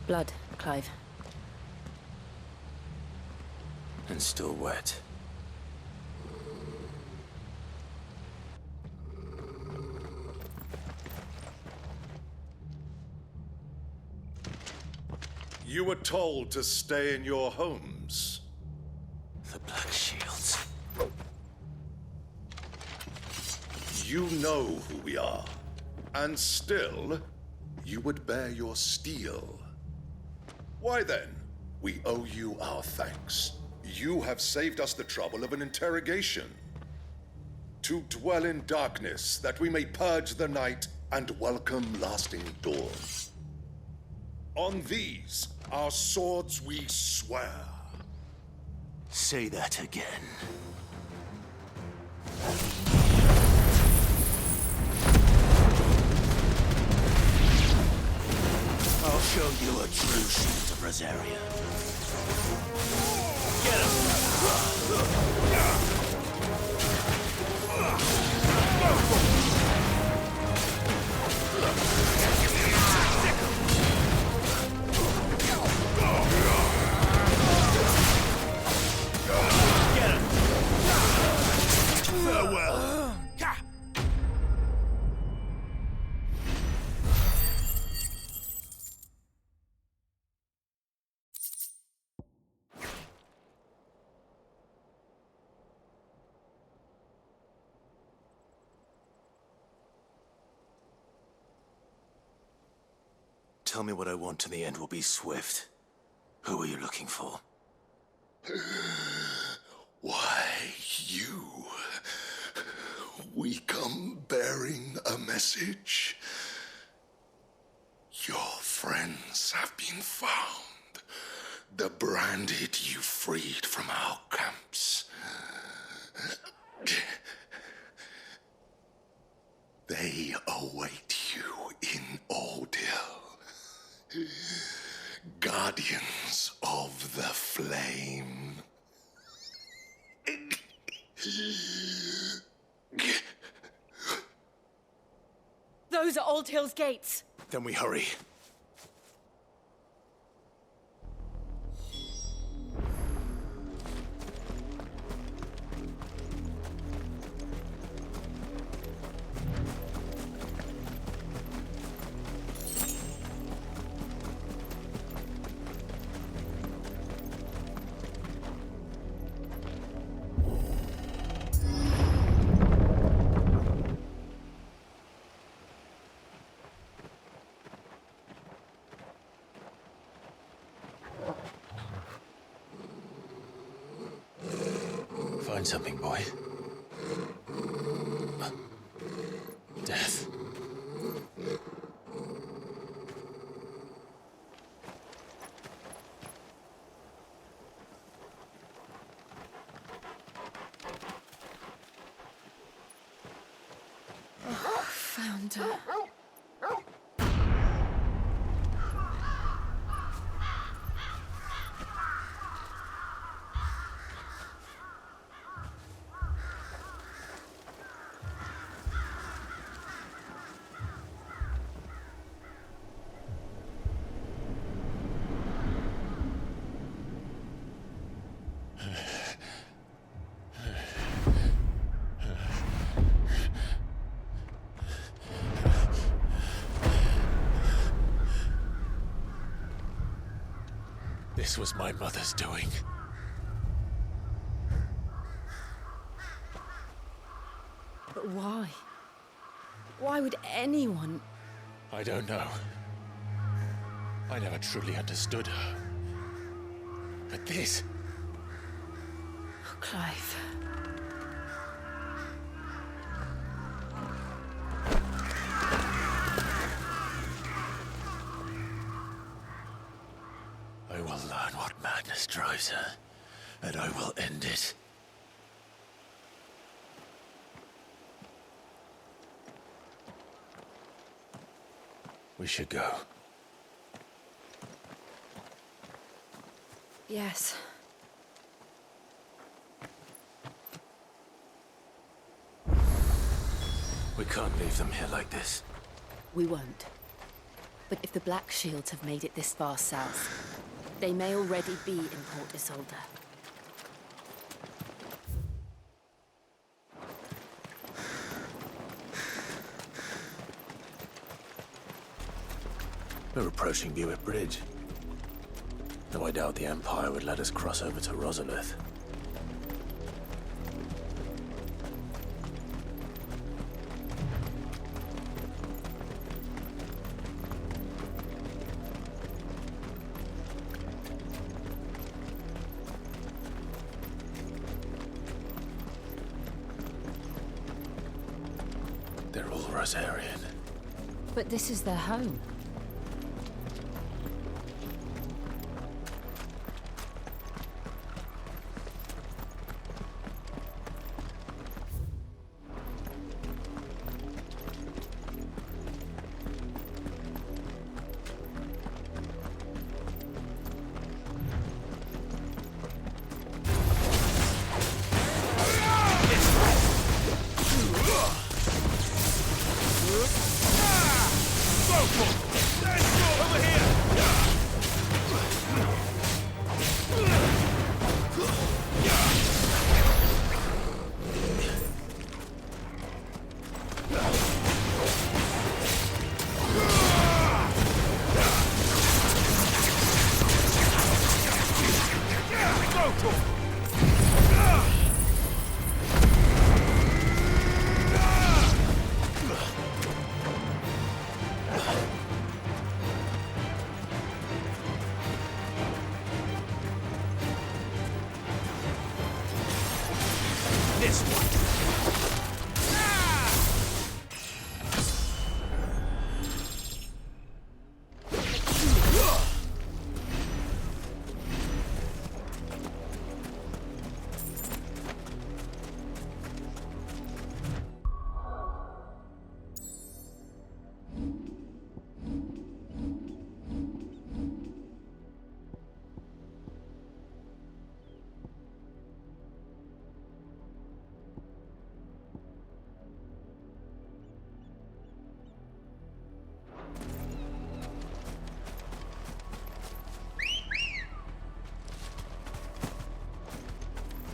Blood, Clive. And still wet. You were told to stay in your homes. The Black Shields. You know who we are. And still, you would bear your steel. Why then? We owe you our thanks. You have saved us the trouble of an interrogation. To dwell in darkness, that we may purge the night and welcome lasting dawn. On these, our swords we swear. Say that again. I'll show you a true shield of Rosaria. Get him! Get him! Farewell! Tell me what I want and the end will be swift. Who are you looking for? Why, you. We come bearing a message. Your friends have been found. The branded you freed from our camps. They await you in Ordeal. Guardians of the Flame. Those are Old Hill's gates. Then we hurry. Find something, boy. Death. Found her. This was my mother's doing. But why? Why would anyone... I don't know. I never truly understood her. But this... Oh, Clive. I will learn what madness drives her, and I will end it. We should go. Yes. We can't leave them here like this. We won't. But if the Black Shields have made it this far south, they may already be in Port Isolde. We're approaching Buick Bridge. Though I doubt the Empire would let us cross over to Rosalith. They're all Rosarian. But this is their home.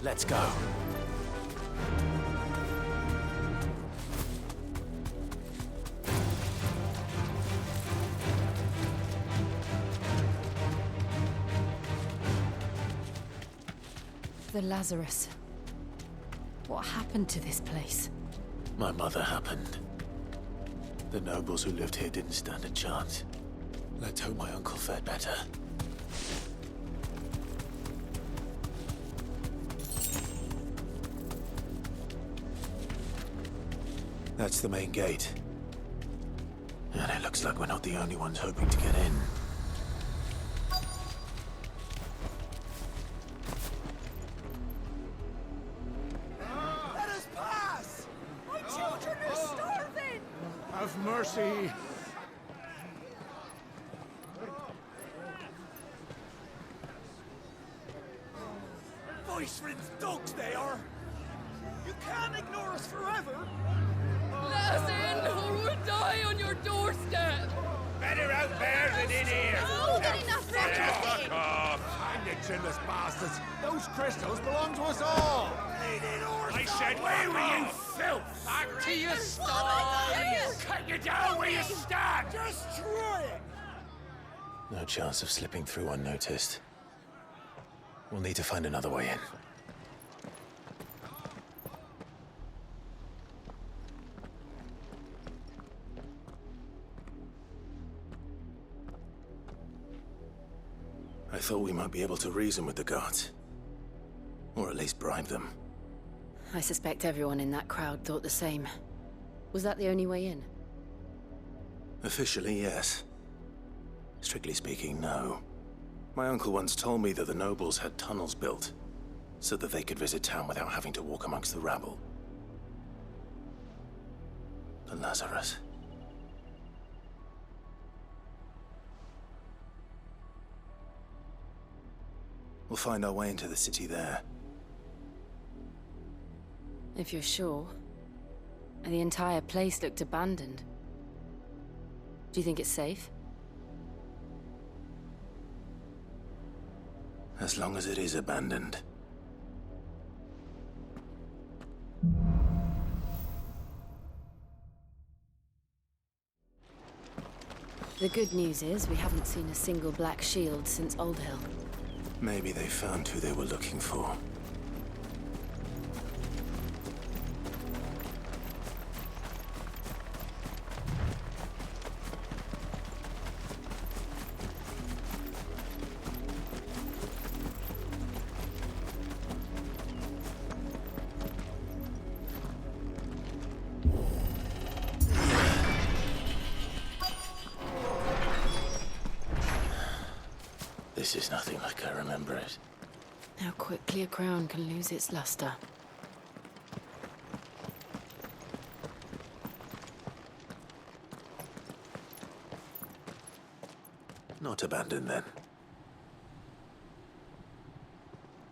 Let's go. The Lazarus. What happened to this place? My mother happened. The nobles who lived here didn't stand a chance. Let's hope my uncle fared better. That's the main gate. And it looks like we're not the only ones hoping to get in. Let us pass! My children are starving! Have mercy! Voice-rinsed dogs they are! You can't ignore us forever! Let us in, or we'll die on your doorstep! Better out there than in here! More than enough Fuck off! Hang it, chinless bastards! Those crystals belong to us all! I said, where were you, filth? Back to your stalls! Cut you down where you stand! Just try it! No chance of slipping through unnoticed. We'll need to find another way in. I thought we might be able to reason with the guards. Or at least bribe them. I suspect everyone in that crowd thought the same. Was that the only way in? Officially, yes. Strictly speaking, no. My uncle once told me that the nobles had tunnels built, so that they could visit town without having to walk amongst the rabble. But Lazarus... We'll find our way into the city there. If you're sure. The entire place looked abandoned. Do you think it's safe? As long as it is abandoned. The good news is we haven't seen a single black shield since Old Hill. Maybe they found who they were looking for. This is nothing like I remember it. How quickly a crown can lose its luster. Not abandoned, then.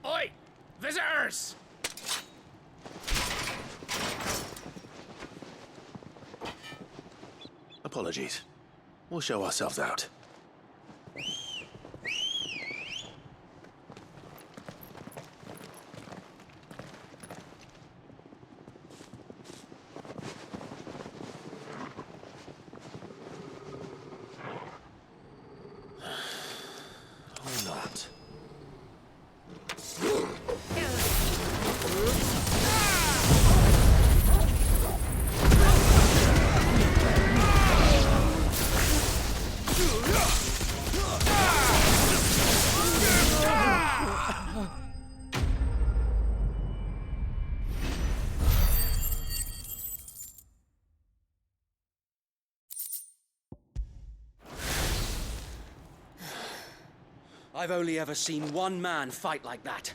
Oi! Visitors! Apologies. We'll show ourselves out. I've only ever seen one man fight like that.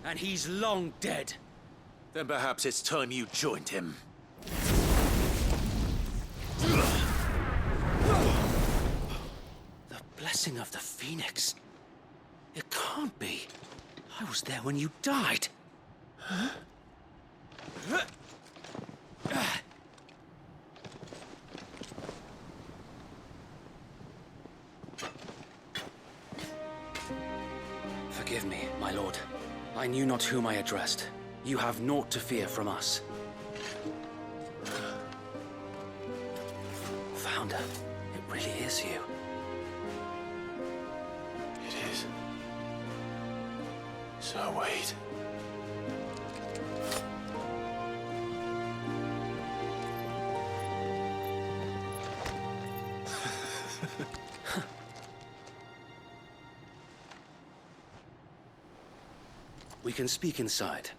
And he's long dead. Then perhaps it's time you joined him. The blessing of the Phoenix. It can't be. I was there when you died. Huh? Forgive me, my lord. I knew not whom I addressed. You have naught to fear from us. Founder, it really is you. It is. So wait. We can speak inside.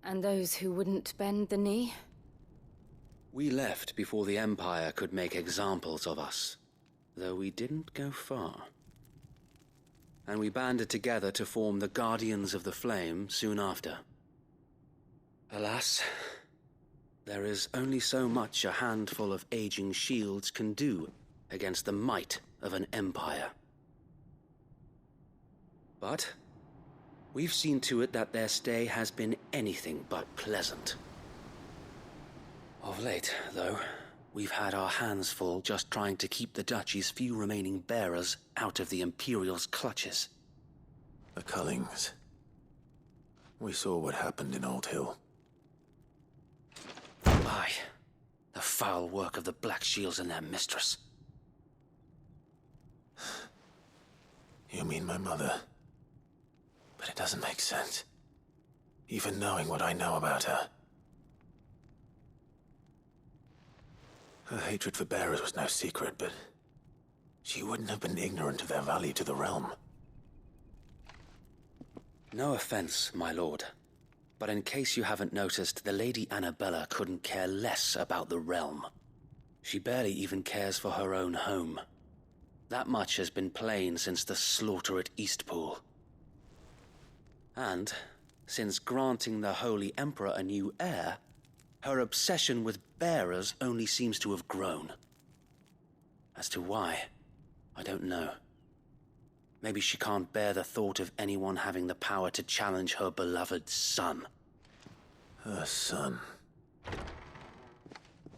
And those who wouldn't bend the knee? We left before the Empire could make examples of us, though we didn't go far. And we banded together to form the Guardians of the Flame soon after. Alas, there is only so much a handful of aging shields can do against the might of an empire. But we've seen to it that their stay has been anything but pleasant. Of late, though, We've had our hands full just trying to keep the Duchy's few remaining bearers out of the Imperial's clutches. The Cullings. We saw what happened in Old Hill. Aye. The foul work of the Black Shields and their mistress. You mean my mother? But it doesn't make sense. Even knowing what I know about her. Her hatred for bearers was no secret, but she wouldn't have been ignorant of their value to the realm. No offense, my lord. But in case you haven't noticed, the Lady Annabella couldn't care less about the realm. She barely even cares for her own home. That much has been plain since the slaughter at Eastpool. And, since granting the Holy Emperor a new heir, her obsession with bearers only seems to have grown. As to why, I don't know. Maybe she can't bear the thought of anyone having the power to challenge her beloved son. Her son.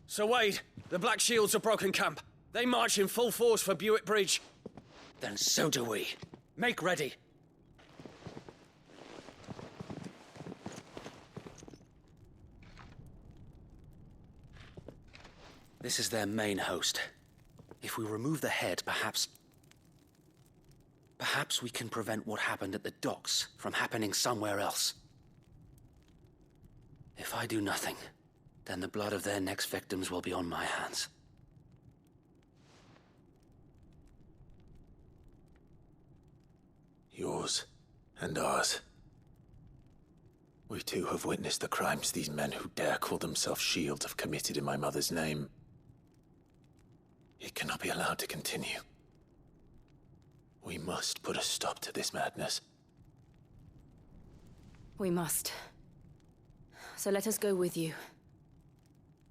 Sir Wade, the Black Shields have broken camp. They march in full force for Buick Bridge. Then so do we. Make ready. This is their main host. If we remove the head, perhaps we can prevent what happened at the docks from happening somewhere else. If I do nothing, then the blood of their next victims will be on my hands. Yours and ours. We too have witnessed the crimes these men who dare call themselves shields have committed in my mother's name. It cannot be allowed to continue. We must put a stop to this madness. We must. So let us go with you.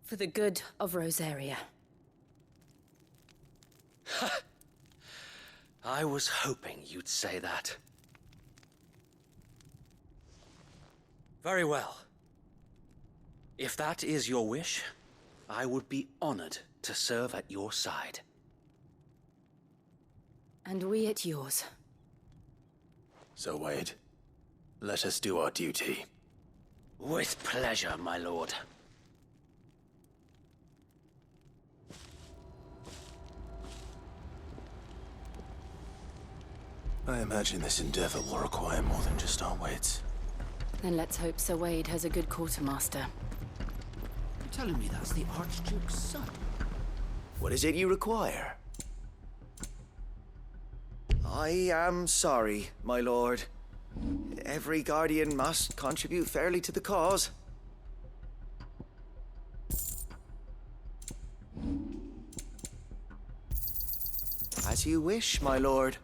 For the good of Rosaria. I was hoping you'd say that. Very well. If that is your wish, I would be honored to serve at your side. And we at yours. So, Wade, let us do our duty. With pleasure, my lord. I imagine this endeavor will require more than just our wits. Then let's hope Sir Wade has a good quartermaster. You're telling me that's the Archduke's son? What is it you require? I am sorry, my lord. Every guardian must contribute fairly to the cause. As you wish, my lord.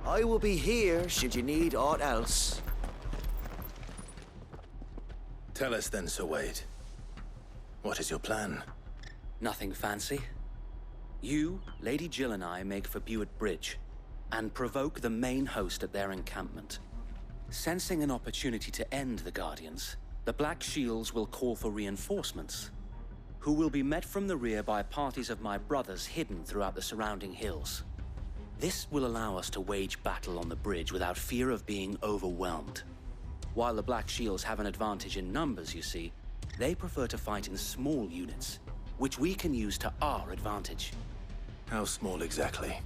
I will be here should you need aught else. Tell us then, Sir Wade. What is your plan? Nothing fancy. You, Lady Jill and I make for Buick Bridge, and provoke the main host at their encampment. Sensing an opportunity to end the Guardians, the Black Shields will call for reinforcements, who will be met from the rear by parties of my brothers hidden throughout the surrounding hills. This will allow us to wage battle on the bridge without fear of being overwhelmed. While the Black Shields have an advantage in numbers, you see, they prefer to fight in small units, which we can use to our advantage. How small exactly?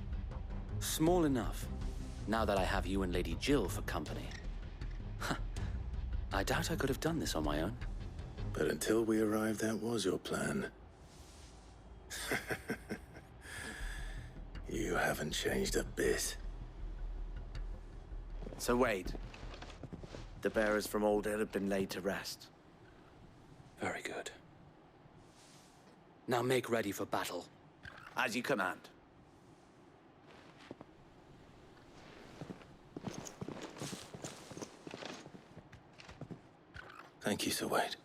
Small enough, now that I have you and Lady Jill for company. I doubt I could have done this on my own. But until we arrived, that was your plan. You haven't changed a bit. So Wade, the bearers from Old Hill have been laid to rest. Very good. Now make ready for battle. As you command. Thank you, Sir Wade.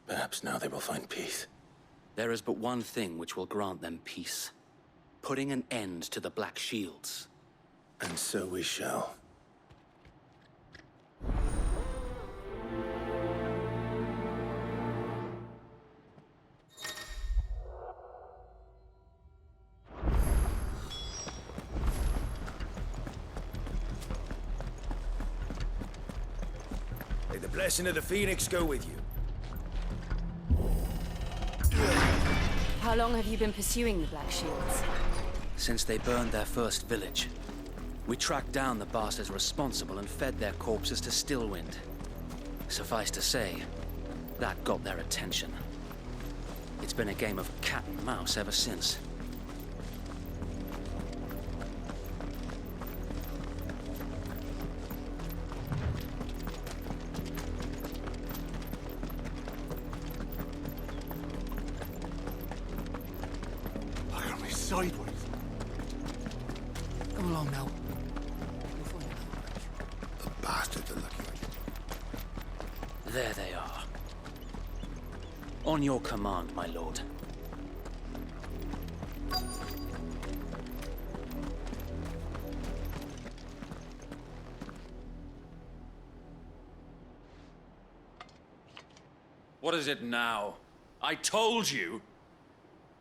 Perhaps now they will find peace. There is but one thing which will grant them peace. Putting an end to the Black Shields. And so we shall. blessing of the Phoenix go with you. How long have you been pursuing the Black Shields? Since they burned their first village. We tracked down the bastards responsible and fed their corpses to Stillwind. Suffice to say, that got their attention. It's been a game of cat and mouse ever since. Look at me sideways. Come along now. The bastards are looking. There they are. On your command, my lord. What is it now? I told you!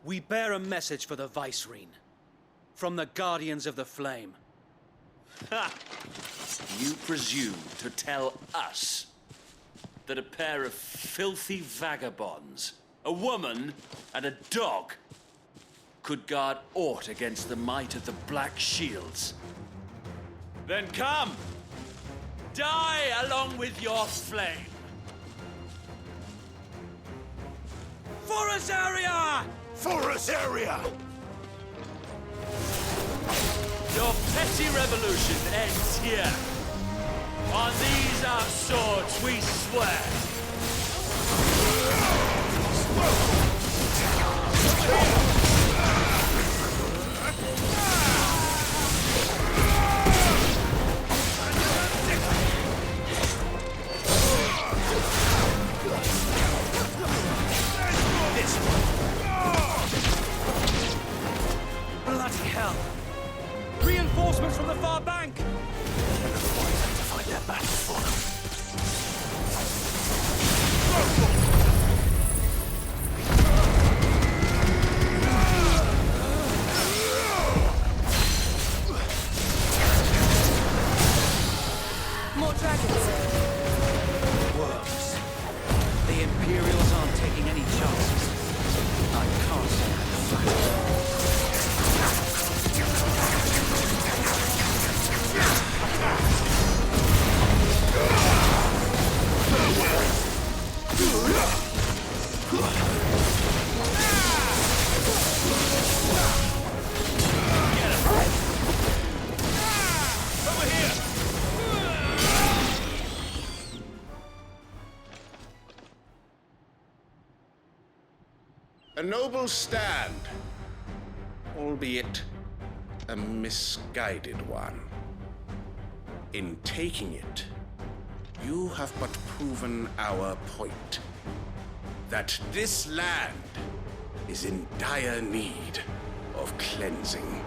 We bear a message for the Vicereine. From the Guardians of the Flame. Ha! You presume to tell us that a pair of filthy vagabonds, a woman and a dog, could guard aught against the might of the Black Shields? Then come! Die along with your flame! For Azaria! For Azaria! Your petty revolution ends here. On these our swords we swear. Bloody hell! Reinforcements from the far bank! To find that battle for them. More dragons. Worms. The Imperials aren't taking any chances. I can't say I'm flattered. A noble stand, albeit a misguided one. In taking it, you have but proven our point, that this land is in dire need of cleansing.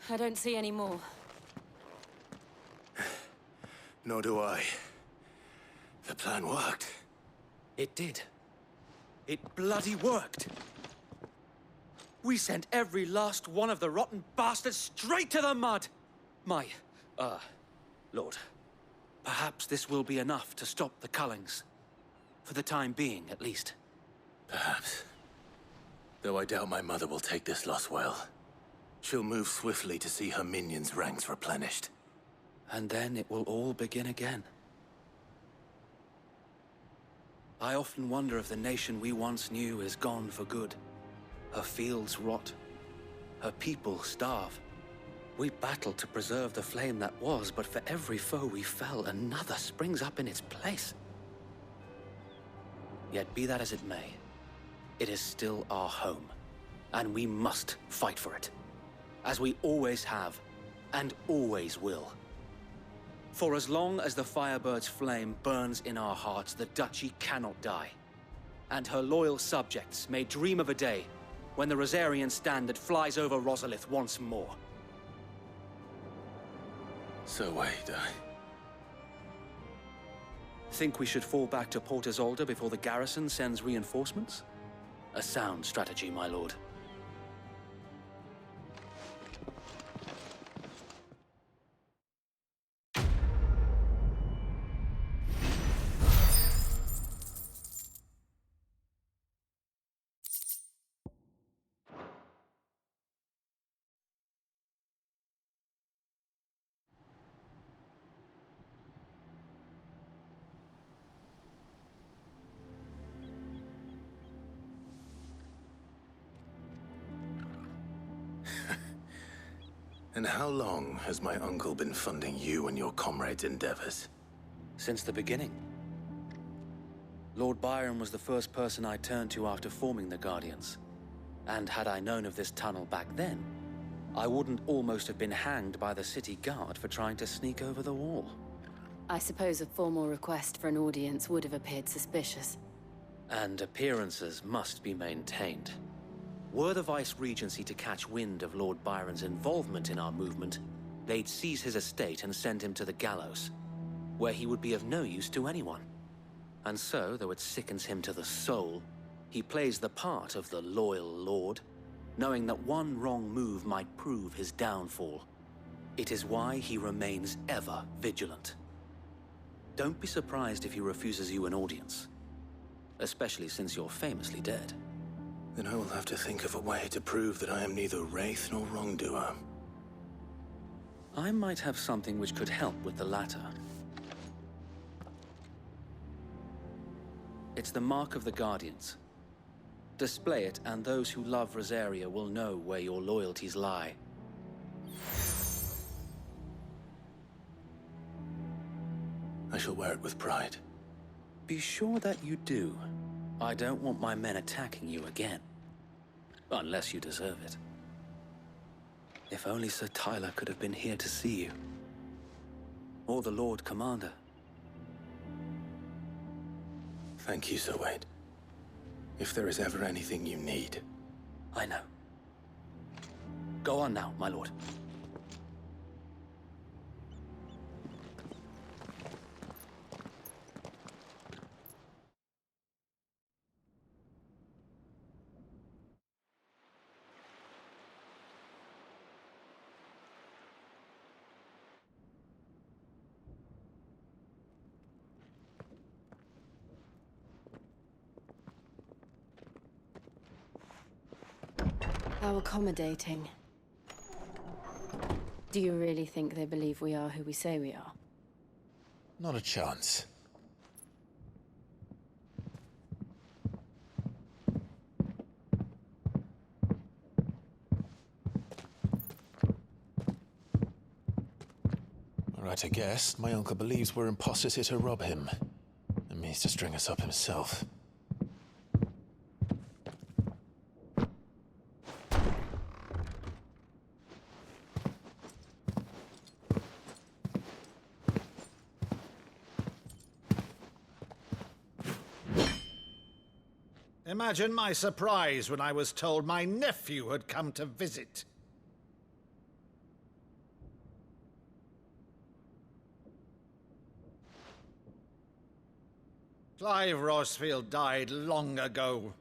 I don't see any more. Nor do I. The plan worked. It did. It bloody worked. We sent every last one of the rotten bastards straight to the mud! My, Lord, perhaps this will be enough to stop the Cullings. For the time being, at least. Perhaps. Though I doubt my mother will take this loss well. She'll move swiftly to see her minions' ranks replenished. And then it will all begin again. I often wonder if the nation we once knew is gone for good. Her fields rot. Her people starve. We battled to preserve the flame that was, but for every foe we fell, another springs up in its place. Yet be that as it may, it is still our home, and we must fight for it, as we always have, and always will. For as long as the Firebird's flame burns in our hearts, the Duchy cannot die, and her loyal subjects may dream of a day when the Rosarian standard flies over Rosalith once more. So wait, Think we should fall back to Port Isolde before the garrison sends reinforcements? A sound strategy, my lord. And how long has my uncle been funding you and your comrades' endeavors? Since the beginning. Lord Byron was the first person I turned to after forming the Guardians. And had I known of this tunnel back then, I wouldn't almost have been hanged by the city guard for trying to sneak over the wall. I suppose a formal request for an audience would have appeared suspicious. And appearances must be maintained. Were the Vice-Regency to catch wind of Lord Byron's involvement in our movement, they'd seize his estate and send him to the gallows, where he would be of no use to anyone. And so, though it sickens him to the soul, he plays the part of the loyal lord, knowing that one wrong move might prove his downfall. It is why he remains ever vigilant. Don't be surprised if he refuses you an audience, especially since you're famously dead. Then I will have to think of a way to prove that I am neither wraith nor wrongdoer. I might have something which could help with the latter. It's the mark of the Guardians. Display it, and those who love Rosaria will know where your loyalties lie. I shall wear it with pride. Be sure that you do. I don't want my men attacking you again. Unless you deserve it. If only Sir Tyler could have been here to see you. Or the Lord Commander. Thank you, Sir Wade. If there is ever anything you need. I know. Go on now, my lord. How accommodating. Do you really think they believe we are who we say we are? Not a chance. Right, I guess. My uncle believes we're imposters here to rob him. And means to string us up himself. Imagine my surprise when I was told my nephew had come to visit. Clive Rosfield died long ago.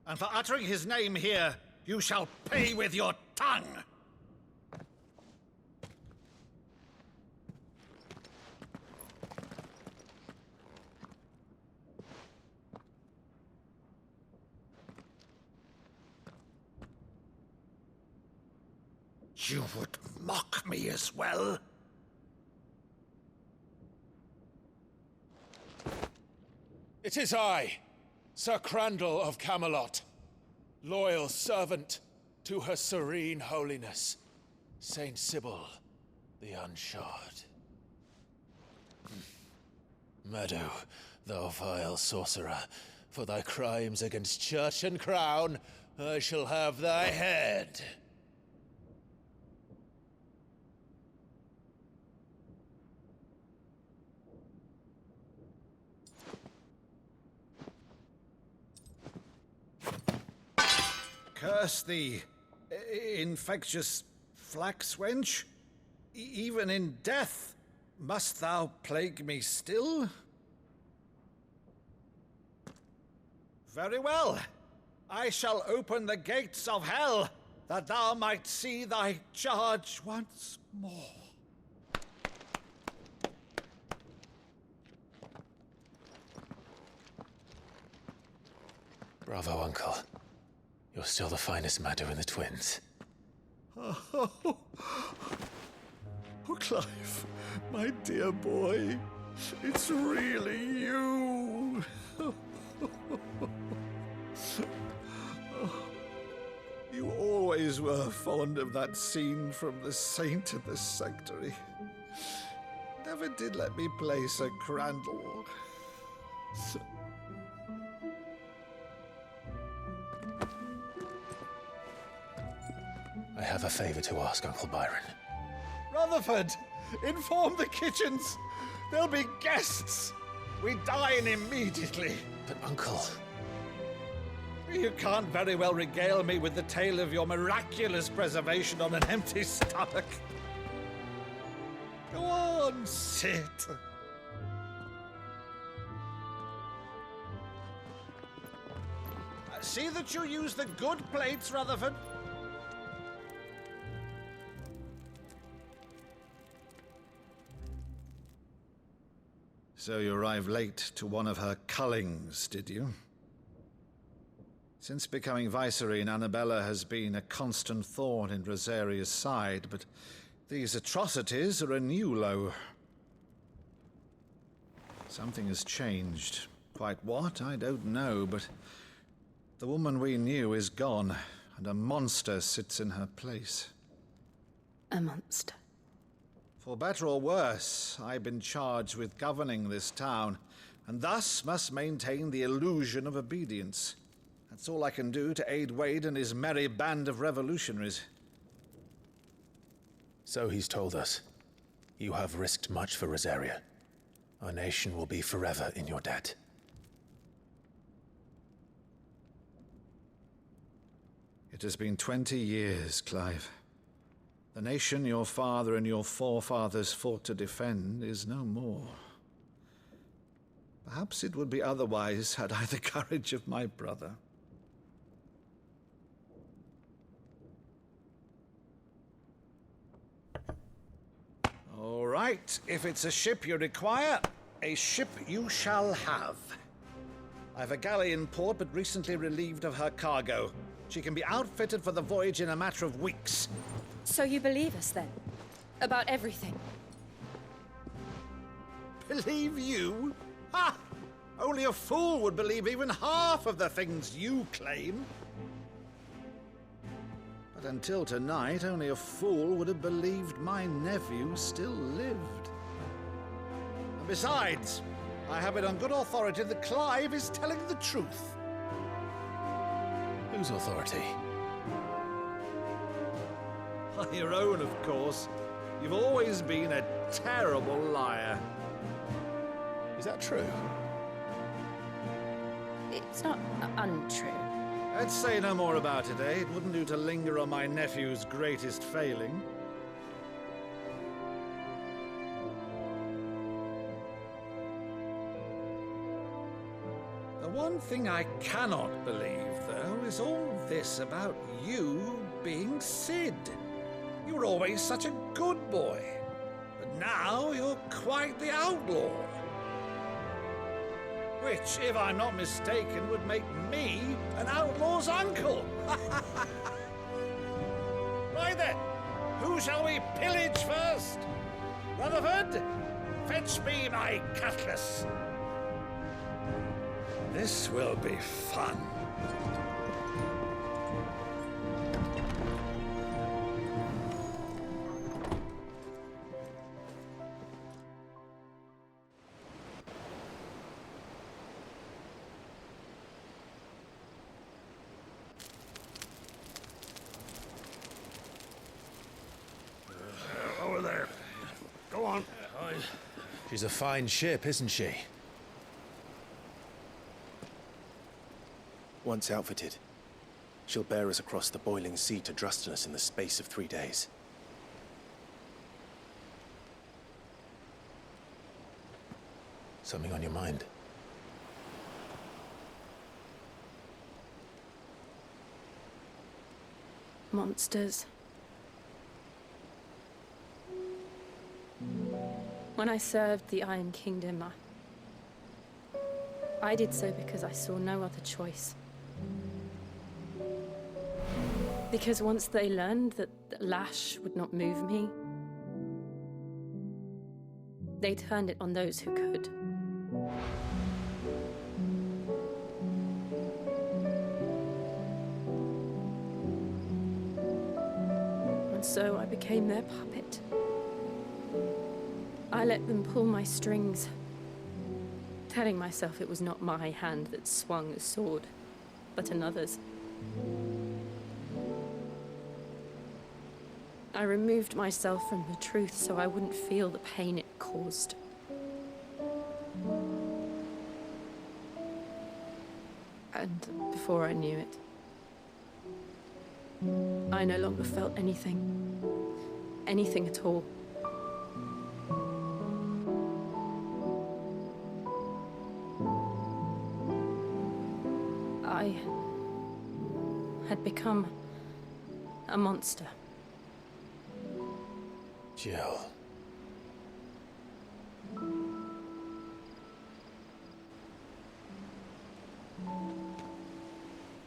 And for uttering his name here, you shall pay with your tongue! You would mock me as well? It is I, Sir Crandall of Camelot, loyal servant to her serene holiness, Saint Sybil the Unshod. Meadow, thou vile sorcerer, for thy crimes against church and crown, I shall have thy head. Curse thee, infectious flax wench. Even in death, must thou plague me still? Very well. I shall open the gates of hell, that thou might see thy charge once more. Bravo, Uncle. You're still the finest Meadow in the twins. Oh, Clive, my dear boy, it's really you. You always were fond of that scene from The Saint in the Sanctuary. Never did let me play Sir Crandall. I have a favor to ask, Uncle Byron. Rutherford, inform the kitchens. There'll be guests. We dine immediately. But, Uncle... You can't very well regale me with the tale of your miraculous preservation on an empty stomach. Go on, sit. See that you use the good plates, Rutherford. So you arrived late to one of her cullings, did you? Since becoming Vicereine, Annabella has been a constant thorn in Rosaria's side, but these atrocities are a new low. Something has changed. Quite what, I don't know, but the woman we knew is gone, and a monster sits in her place. A monster? For better or worse, I've been charged with governing this town, and thus must maintain the illusion of obedience. That's all I can do to aid Wade and his merry band of revolutionaries. So he's told us. You have risked much for Rosaria. Our nation will be forever in your debt. It has been 20 years, Clive. The nation your father and your forefathers fought to defend is no more. Perhaps it would be otherwise had I the courage of my brother. All right, if it's a ship you require, a ship you shall have. I've a galley in port, but recently relieved of her cargo. She can be outfitted for the voyage in a matter of weeks. So you believe us, then? About everything? Believe you? Ha! Only a fool would believe even half of the things you claim. But until tonight, only a fool would have believed my nephew still lived. And besides, I have it on good authority that Clive is telling the truth. Whose authority? Your own, of course. You've always been a terrible liar. Is that true? It's not untrue. Let's say no more about it, eh? It wouldn't do to linger on my nephew's greatest failing. one thing I cannot believe, though, is all this about you being Cid. You were always such a good boy, but now you're quite the outlaw. Which, if I'm not mistaken, would make me an outlaw's uncle. Right then, who shall we pillage first? Rutherford, fetch me my cutlass. This will be fun. Over there. Go on. She's a fine ship, isn't she? Once outfitted, she'll bear us across the boiling sea to Drustinus in the space of 3 days. Something on your mind? Monsters. When I served the Iron Kingdom, I did so because I saw no other choice. Because once they learned that the lash would not move me, they turned it on those who could. And so I became their puppet. I let them pull my strings, telling myself it was not my hand that swung the sword, but another's. I removed myself from the truth so I wouldn't feel the pain it caused. And before I knew it, I no longer felt anything. Anything at all. I had become a monster. Jill.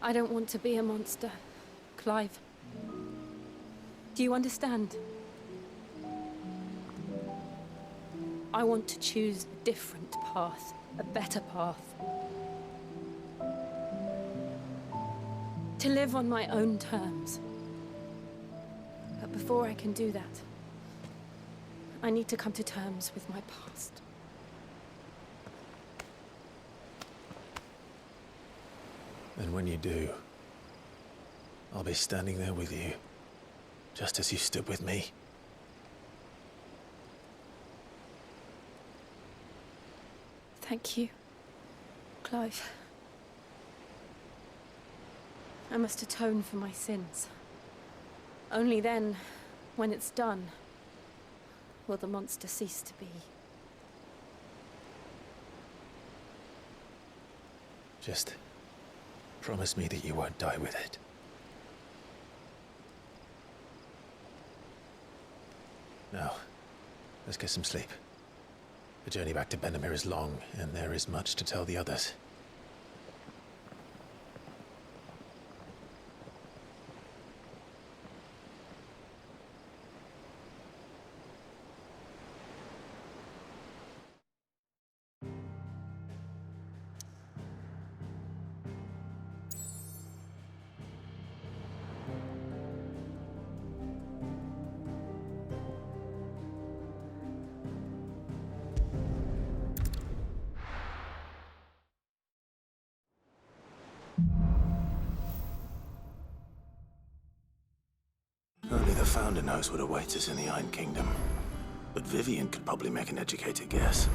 I don't want to be a monster, Clive. Do you understand? I want to choose a different path, a better path. To live on my own terms. But before I can do that, I need to come to terms with my past. And when you do, I'll be standing there with you, just as you stood with me. Thank you, Clive. I must atone for my sins. Only then, when it's done, will the monster cease to be. Just promise me that you won't die with it. Now, let's get some sleep. The journey back to Benamir is long, and there is much to tell the others. Only the Founder knows what awaits us in the Iron Kingdom. But Vivian could probably make an educated guess.